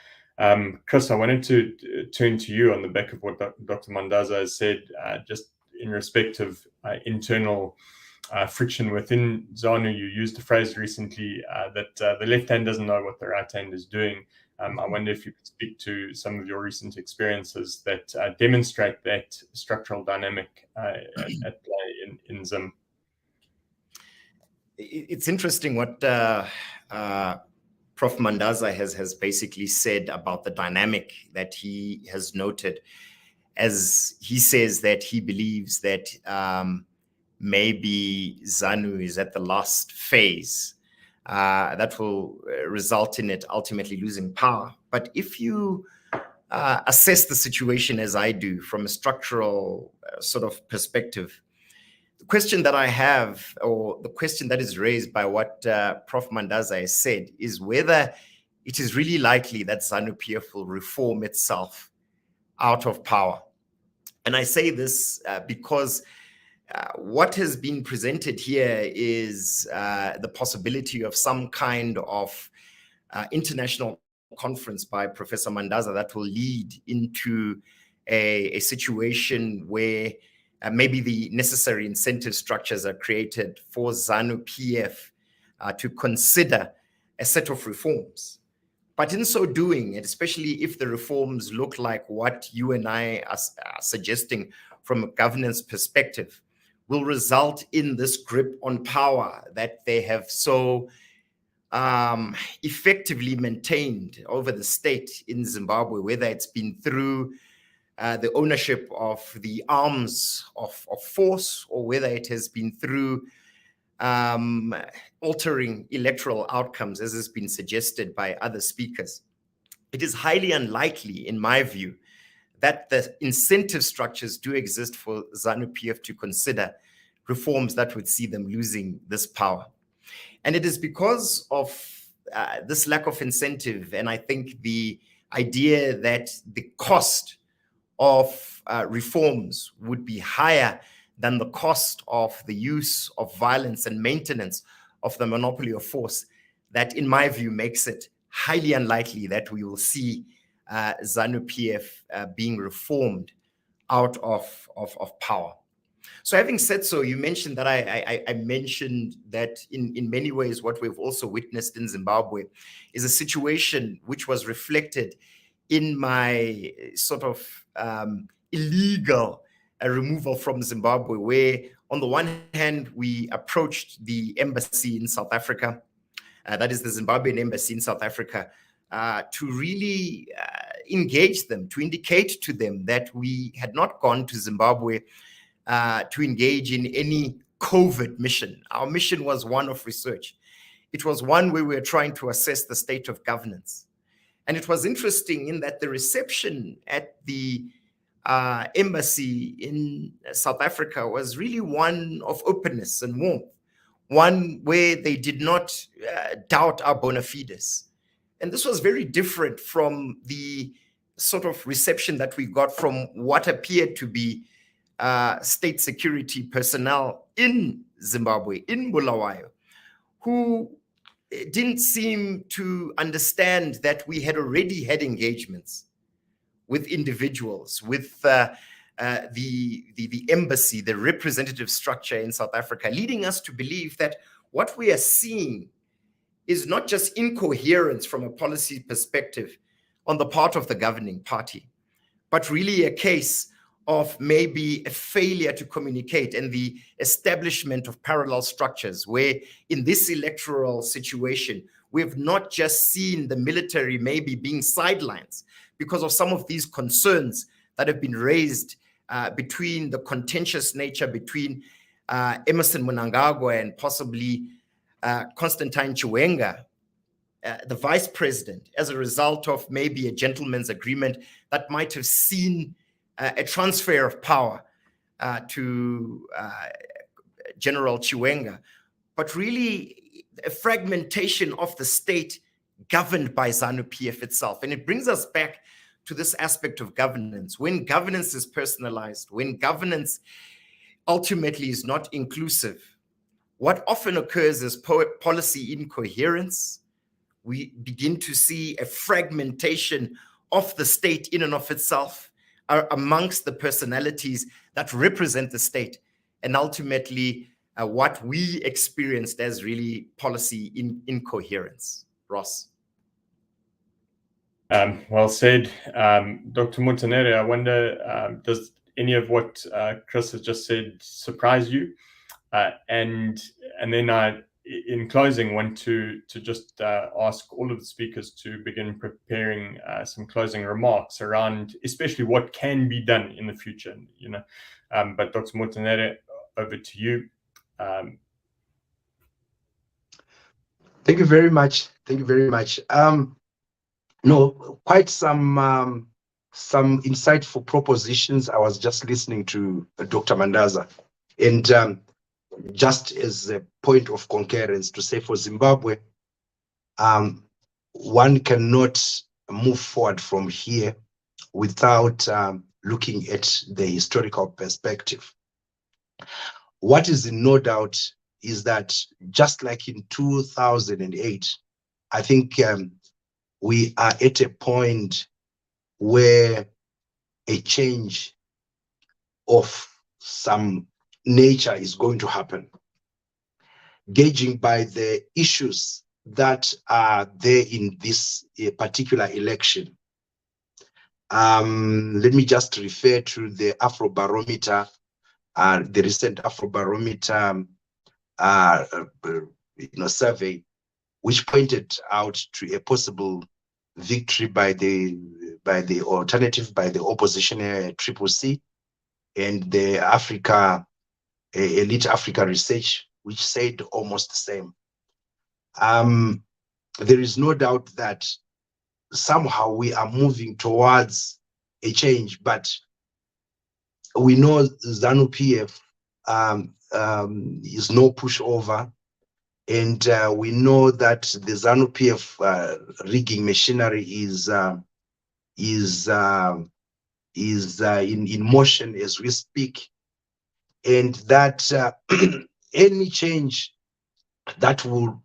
Chris, I wanted to turn to you on the back of what Dr. Mandaza has said, just in respect of internal friction within ZANU. You used a phrase recently that the left hand doesn't know what the right hand is doing. I wonder if you could speak to some of your recent experiences that demonstrate that structural dynamic at play in Zim. It's interesting what Prof. Mandaza has basically said about the dynamic that he has noted, as he says that he believes that maybe ZANU is at the last phase that will result in it ultimately losing power. But if you assess the situation as I do from a structural sort of perspective, the question that I have, or the question that is raised by what Prof. Mandaza has said, is whether it is really likely that ZANU-PF will reform itself out of power. And I say this because what has been presented here is the possibility of some kind of international conference by Professor Mandaza that will lead into a situation where maybe the necessary incentive structures are created for ZANU-PF to consider a set of reforms. But in so doing, and especially if the reforms look like what you and I are suggesting from a governance perspective, will result in this grip on power that they have so effectively maintained over the state in Zimbabwe, whether it's been through the ownership of the arms of force, or whether it has been through altering electoral outcomes, as has been suggested by other speakers. It is highly unlikely, in my view, that the incentive structures do exist for ZANU-PF to consider reforms that would see them losing this power. And it is because of this lack of incentive, and I think the idea that the cost of reforms would be higher than the cost of the use of violence and maintenance of the monopoly of force, that in my view makes it highly unlikely that we will see ZANU-PF being reformed out of power. So having said so, you mentioned that I mentioned that in many ways what we've also witnessed in Zimbabwe is a situation which was reflected in my sort of illegal removal from Zimbabwe, where on the one hand, we approached the embassy in South Africa, that is the Zimbabwean embassy in South Africa, to really engage them, to indicate to them that we had not gone to Zimbabwe to engage in any COVID mission. Our mission was one of research. It was one where we were trying to assess the state of governance. And it was interesting in that the reception at the embassy in South Africa was really one of openness and warmth, one where they did not doubt our bona fides. And this was very different from the sort of reception that we got from what appeared to be state security personnel in Zimbabwe, in Bulawayo, who didn't seem to understand that we had already had engagements with individuals, with the embassy, the representative structure in South Africa, leading us to believe that what we are seeing is not just incoherence from a policy perspective on the part of the governing party, but really a case of maybe a failure to communicate and the establishment of parallel structures where in this electoral situation, we have not just seen the military maybe being sidelines because of some of these concerns that have been raised between the contentious nature between Emmerson Mnangagwa and possibly Constantine Chiwenga, the vice president, as a result of maybe a gentleman's agreement that might have seen a transfer of power to General Chiwenga, but really a fragmentation of the state governed by ZANU-PF itself. And it brings us back to this aspect of governance. When governance is personalized, when governance ultimately is not inclusive, what often occurs is policy incoherence. We begin to see a fragmentation of the state in and of itself amongst the personalities that represent the state, and ultimately what we experienced as really policy incoherence. Ross. Well said. Dr. Monteneri, I wonder, does any of what Chris has just said surprise you? And then I, in closing, want to just ask all of the speakers to begin preparing some closing remarks around, especially what can be done in the future. You know, but Dr. Monteneri, over to you. Thank you very much. Thank you very much. No, quite some insightful propositions. I was just listening to Dr. Mandaza, and just as a point of concurrence to say for Zimbabwe, one cannot move forward from here without looking at the historical perspective. What is in no doubt is that just like in 2008, I think we are at a point where a change of some nature is going to happen, gauging by the issues that are there in this particular election. Let me just refer to the Afrobarometer, the recent Afrobarometer survey, which pointed out to a possible victory by the alternative, by the opposition CCC, and the Elite Africa Research, which said almost the same. There is no doubt that somehow we are moving towards a change, but we know ZANU-PF is no pushover, and we know that the ZANU-PF rigging machinery is in motion as we speak, and that any change that will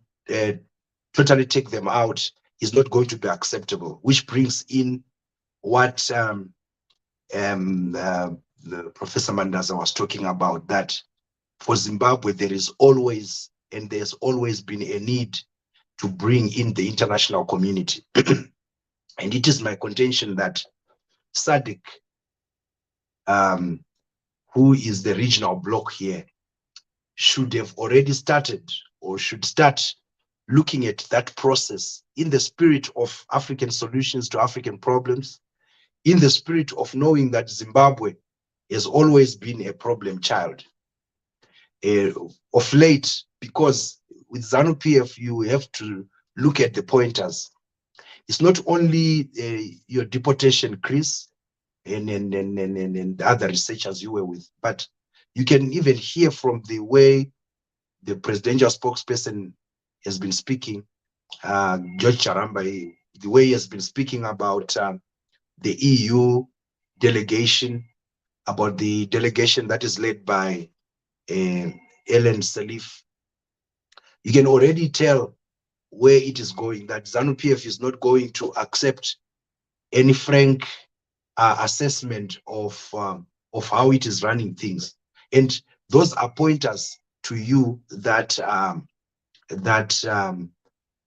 totally take them out is not going to be acceptable, which brings in what Professor Mandaza was talking about, that for Zimbabwe there is always, and there's always been a need to bring in the international community. And it is my contention that SADC, who is the regional bloc here, should have already started, or should start looking at that process in the spirit of African solutions to African problems, in the spirit of knowing that Zimbabwe has always been a problem child. Of late, because with ZANU-PF, you have to look at the pointers. It's not only your deportation, Chris, and other researchers you were with, but you can even hear from the way the presidential spokesperson has been speaking, George Charamba, the way he has been speaking about the EU delegation, about the delegation that is led by Ellen Salif. You can already tell where it is going, that ZANU-PF is not going to accept any frank assessment of how it is running things. And those are pointers to you that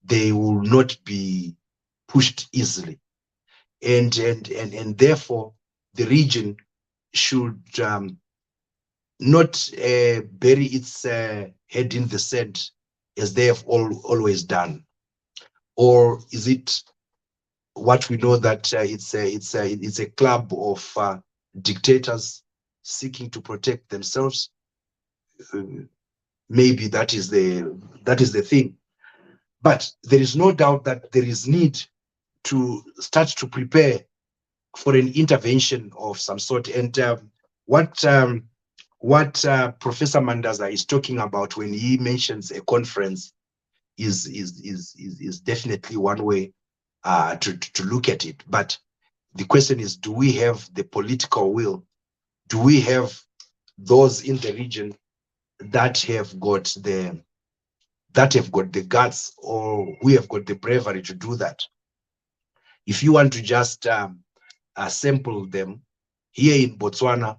they will not be pushed easily, and therefore the region should not bury its head in the sand as they have always done. Or is it what we know that it's a club of dictators seeking to protect themselves? Maybe that is the thing. But there is no doubt that there is need to start to prepare for an intervention of some sort. And what Professor Mandaza is talking about when he mentions a conference is definitely one way to look at it. But the question is, do we have the political will? Do we have those in the region that have got the guts, or we have got the bravery to do that? If you want to just sample them, here in Botswana,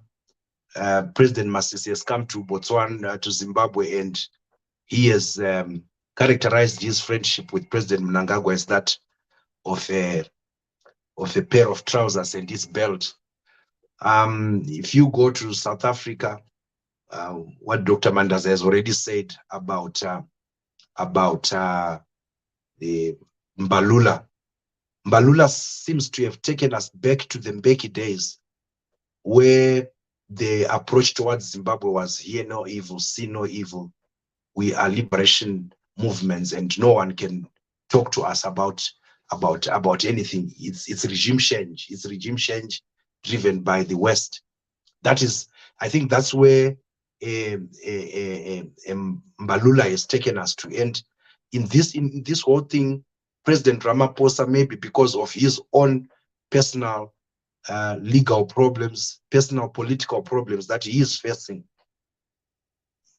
President Masisi has come to Botswana, to Zimbabwe, and he has characterized his friendship with President Mnangagwa as that of a pair of trousers and his belt. If you go to South Africa, what Dr. Mandaza has already said about the Mbalula seems to have taken us back to the Mbeki days, where the approach towards Zimbabwe was hear no evil, see no evil. We are liberation movements, and no one can talk to us about anything. It's regime change. It's regime change driven by the West. That is, I think that's where Mbalula has taken us to. And in this whole thing, President Ramaphosa, maybe because of his own personal legal problems, personal political problems that he is facing,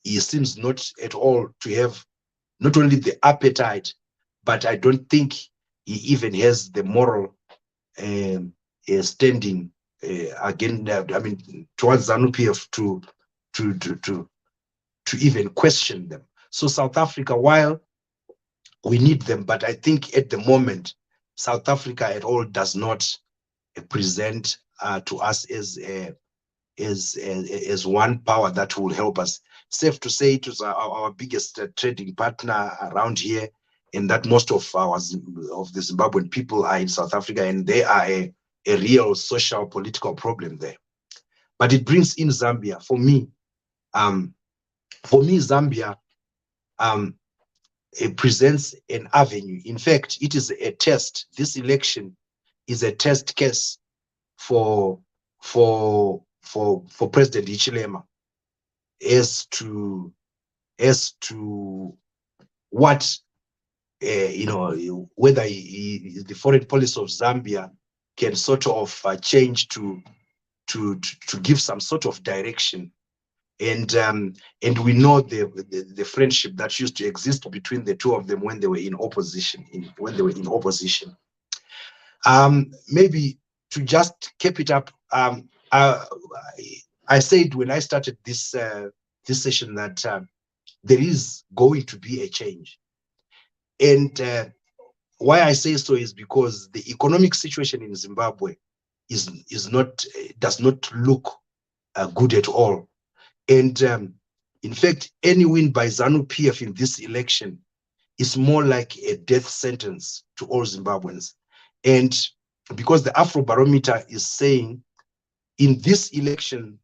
he seems not at all to have not only the appetite, but I don't think he even has the moral standing again. I mean, towards ZANU-PF to even question them. So South Africa, while we need them, but I think at the moment South Africa at all does not present to us as one power that will help us. Safe to say, it was our biggest trading partner around here, and that most of the Zimbabwean people are in South Africa, and they are a real social political problem there. But it brings in Zambia. For me, Zambia it presents an avenue. In fact, it is a test. This election is a test case for President Hichilema as to what whether the foreign policy of Zambia can sort of change to give some sort of direction. And we know the friendship that used to exist between the two of them when they were in opposition. Maybe to just keep it up, I said when I started this session that there is going to be a change, and why I say so is because the economic situation in Zimbabwe does not look good at all. And in fact, any win by ZANU-PF in this election is more like a death sentence to all Zimbabweans. And because the Afrobarometer is saying in this election,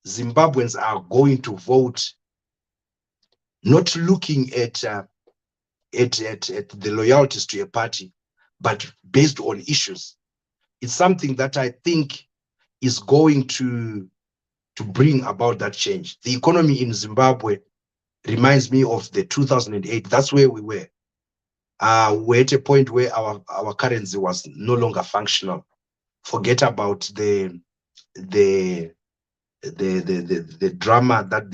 Zimbabweans are going to vote not looking at the loyalties to a party, but based on issues. It's something that I think is going to bring about that change. The economy in Zimbabwe reminds me of the 2008. That's where we were. We're at a point where our currency was no longer functional. Forget about the drama that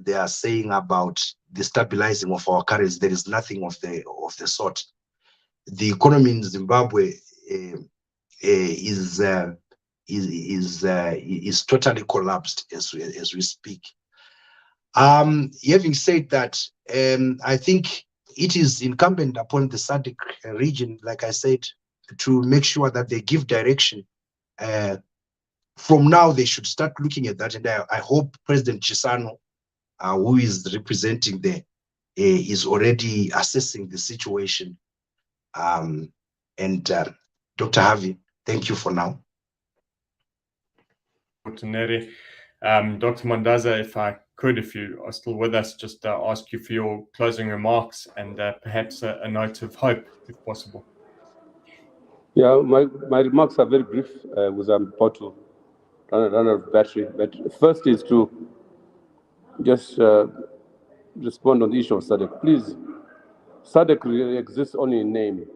they are saying about the stabilizing of our currency. There is nothing of the sort. The economy in Zimbabwe is totally collapsed as we speak. Having said that, I think it is incumbent upon the SADC region, like I said, to make sure that they give direction. From now, they should start looking at that, and I hope President Chisano, who is representing there, is already assessing the situation. Dr. Harvey, thank you for now. Monteneri. Dr. Mandaza, if I could, if you are still with us, just ask you for your closing remarks and perhaps a note of hope, if possible. Yeah, my remarks are very brief because I'm about to run out of battery. But first is to just respond on the issue of SADC. Please, SADC exists only in name.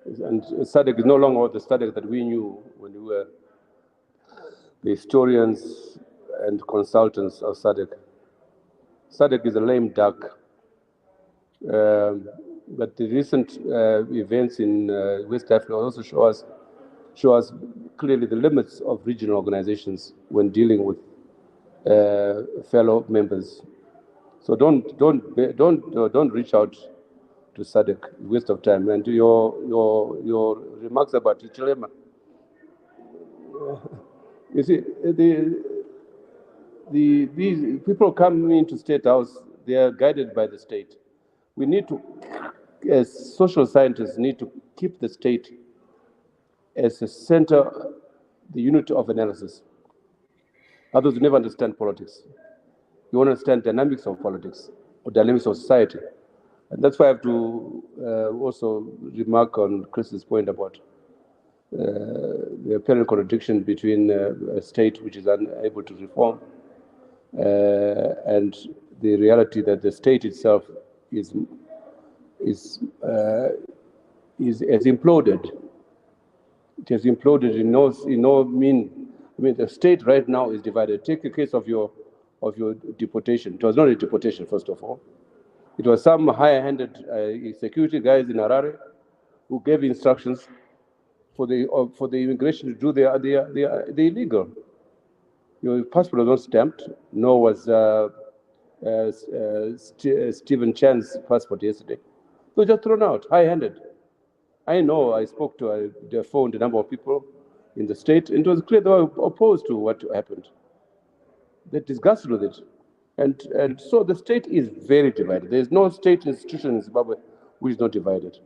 And SADC is no longer the SADC that we knew when we were the historians and consultants of SADC. SADC is a lame duck. But the recent events in West Africa also show us clearly the limits of regional organizations when dealing with fellow members. So don't reach out to SADC, waste of time. And your remarks about Ichilema. You see, these people coming into State House, they are guided by the state. We need to, as social scientists, need to keep the state as a center, the unit of analysis. Others never understand politics. You want to understand dynamics of politics or dynamics of society. And that's why I have to also remark on Chris's point about the apparent contradiction between a state which is unable to reform and the reality that the state itself has imploded. It has imploded in no mean. I mean, the state right now is divided. Take the case of your deportation. It was not a deportation, first of all. It was some high-handed security guys in Harare who gave instructions for the immigration to do the illegal. Your passport was not stamped, nor was Stephen Chan's passport yesterday. It was just thrown out, high-handed. I know I spoke to the phone, the number of people in the state, and it was clear they were opposed to what happened. They're disgusted with it. And so the state is very divided. There's no state institution in Zimbabwe which is not divided.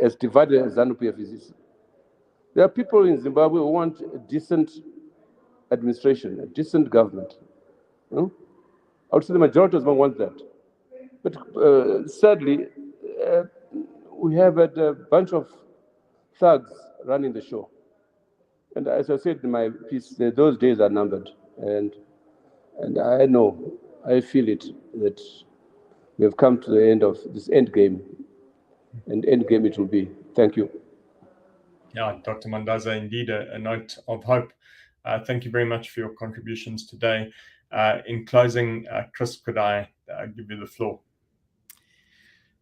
As divided as ZANU-PF is. There are people in Zimbabwe who want a decent administration, a decent government. I would say the majority of them want that. But sadly, we have a bunch of thugs running the show. And as I said in my piece, those days are numbered. And I know, I feel it, that we have come to the end of this end game. And end game it will be. Thank you. Yeah, Dr. Mandaza, indeed a note of hope. Thank you very much for your contributions today. In closing, Chris, could I give you the floor?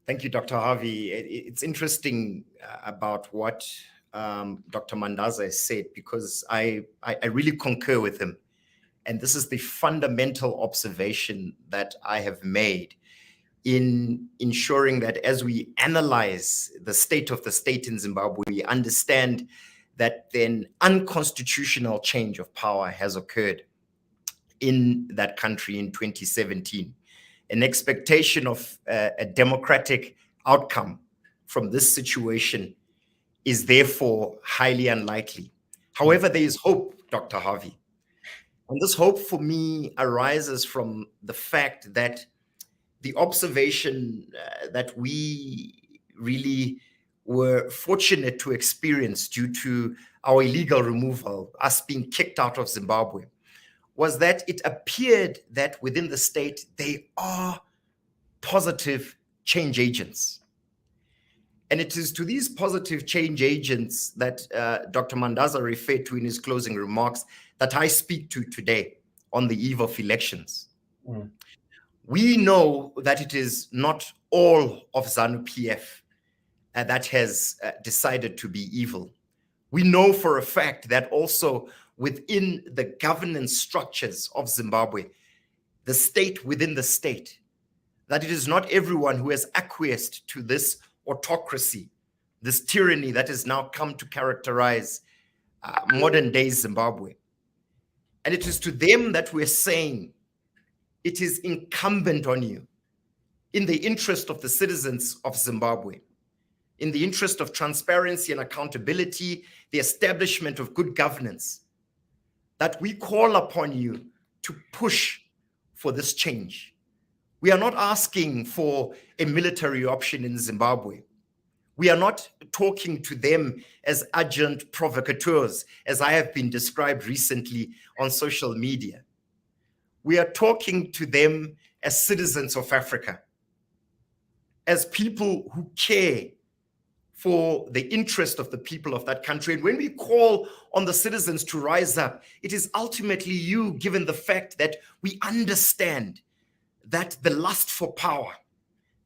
Thank you, Dr. Harvey. It's interesting about what Dr. Mandaza has said, because I really concur with him. And this is the fundamental observation that I have made in ensuring that as we analyze the state of the state in Zimbabwe, we understand that then unconstitutional change of power has occurred in that country in 2017. an expectation of a democratic outcome from this situation is therefore highly unlikely. However, there is hope, Dr. Harvey. And this hope for me arises from the fact that the observation that we really were fortunate to experience due to our illegal removal, us being kicked out of Zimbabwe, was that it appeared that within the state, they are positive change agents. And it is to these positive change agents that Dr. Mandaza referred to in his closing remarks that I speak to today on the eve of elections. Mm. We know that it is not all of ZANU-PF that has decided to be evil. We know for a fact that also within the governance structures of Zimbabwe, the state within the state, that it is not everyone who has acquiesced to this autocracy, this tyranny that has now come to characterize modern day Zimbabwe. And it is to them that we're saying it is incumbent on you, in the interest of the citizens of Zimbabwe, in the interest of transparency and accountability, the establishment of good governance, that we call upon you to push for this change. We are not asking for a military option in Zimbabwe. We are not talking to them as urgent provocateurs, as I have been described recently on social media. We are talking to them as citizens of Africa, as people who care for the interest of the people of that country. And when we call on the citizens to rise up, it is ultimately you, given the fact that we understand that the lust for power,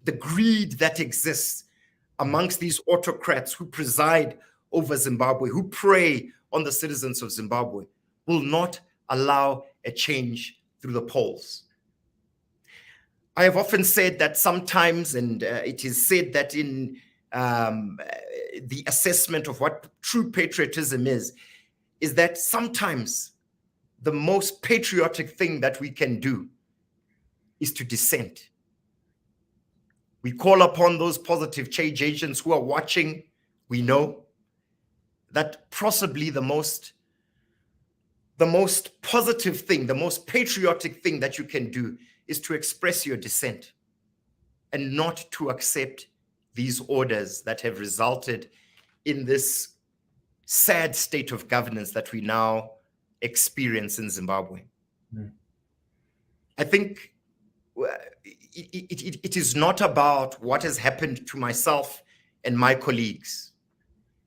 the greed that exists amongst these autocrats who preside over Zimbabwe, who prey on the citizens of Zimbabwe, will not allow a change through the polls. I have often said that sometimes, and it is said that in the assessment of what true patriotism is that sometimes the most patriotic thing that we can do is to dissent. We call upon those positive change agents who are watching. We know that possibly the most positive thing, the most patriotic thing that you can do is to express your dissent and not to accept these orders that have resulted in this sad state of governance that we now experience in Zimbabwe. Mm. I think it is not about what has happened to myself and my colleagues.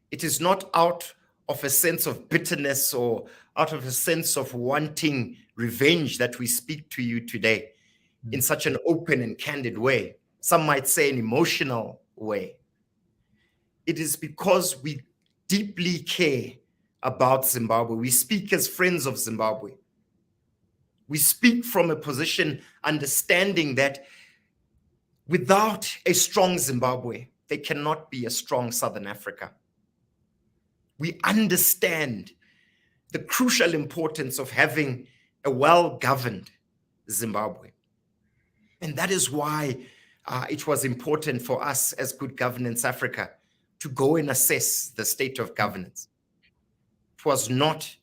It is not out of a sense of bitterness or out of a sense of wanting revenge that we speak to you today in such an open and candid way. Some might say an emotional way. It is because we deeply care about Zimbabwe. We speak as friends of Zimbabwe. We speak from a position understanding that without a strong Zimbabwe, there cannot be a strong Southern Africa. We understand the crucial importance of having a well-governed Zimbabwe. And that is why it was important for us as Good Governance Africa to go and assess the state of governance. It was not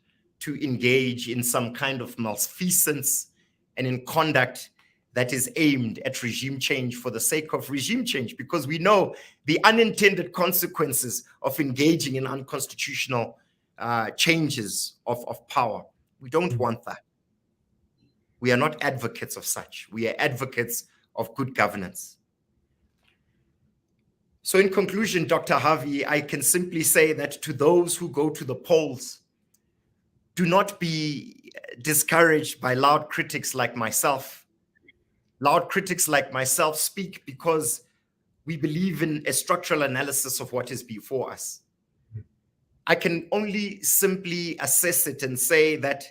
to engage in some kind of malfeasance and in conduct that is aimed at regime change for the sake of regime change, because we know the unintended consequences of engaging in unconstitutional changes of power. We don't want that. We are not advocates of such. We are advocates of good governance. So in conclusion, Dr. Harvey, I can simply say that to those who go to the polls, do not be discouraged by loud critics like myself. Loud critics like myself speak because we believe in a structural analysis of what is before us. I can only simply assess it and say that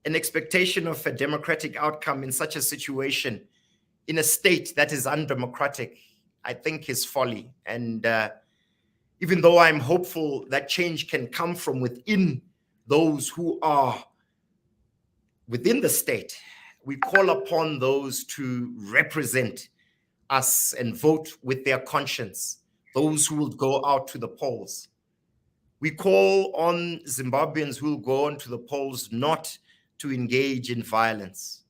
an expectation of a democratic outcome in such a situation, in a state that is undemocratic, I think is folly. And even though I'm hopeful that change can come from within those who are within the state, We call upon those to represent us and vote with their conscience, those who will go out to the polls. We call on Zimbabweans who will go onto the polls not to engage in violence,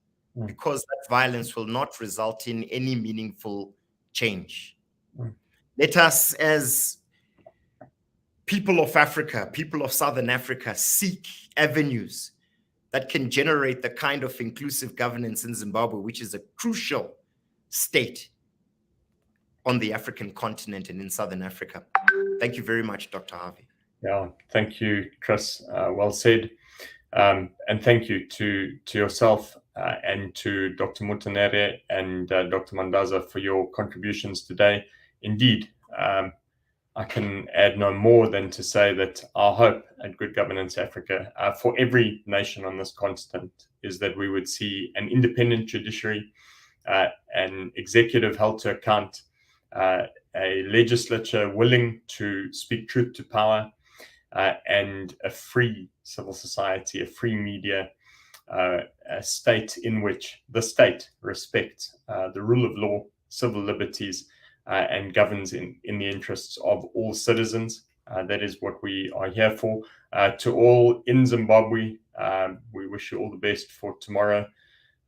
because that violence will not result in any meaningful change. Let us, as people of Africa, people of Southern Africa, seek avenues that can generate the kind of inclusive governance in Zimbabwe, which is a crucial state on the African continent and in Southern Africa. Thank you very much, Dr. Harvey. Yeah, thank you, Chris. Well said. And thank you to yourself and to Dr. Monteneri and Dr. Mandaza for your contributions today. Indeed, I can add no more than to say that our hope at Good Governance Africa for every nation on this continent is that we would see an independent judiciary, an executive held to account, a legislature willing to speak truth to power, and a free civil society, a free media, a state in which the state respects the rule of law, civil liberties, and governs in the interests of all citizens. That is what we are here for. To all in Zimbabwe, we wish you all the best for tomorrow,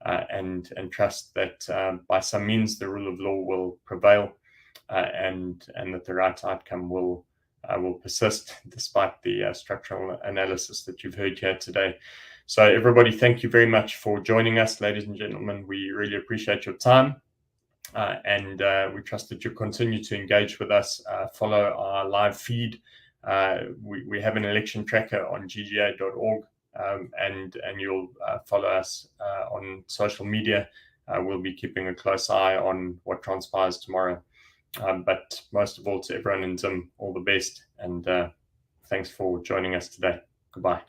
and trust that by some means the rule of law will prevail, and that the right outcome will persist despite the structural analysis that you've heard here today. So everybody, thank you very much for joining us, ladies and gentlemen. We really appreciate your time. And we trust that you continue to engage with us, follow our live feed. We have an election tracker on GGA.org, and you'll follow us on social media. We'll be keeping a close eye on what transpires tomorrow. But most of all, to everyone in Zim, all the best, and thanks for joining us today. Goodbye.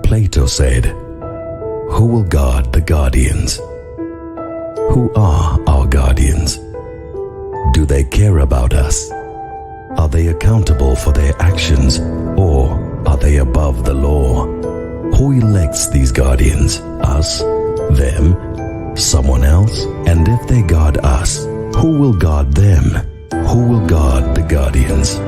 Plato said, "Who will guard the guardians? Who are our guardians? Do they care about us? Are they accountable for their actions, or are they above the law? Who elects these guardians? Us? Them? Someone else? And if they guard us, who will guard them? Who will guard the guardians?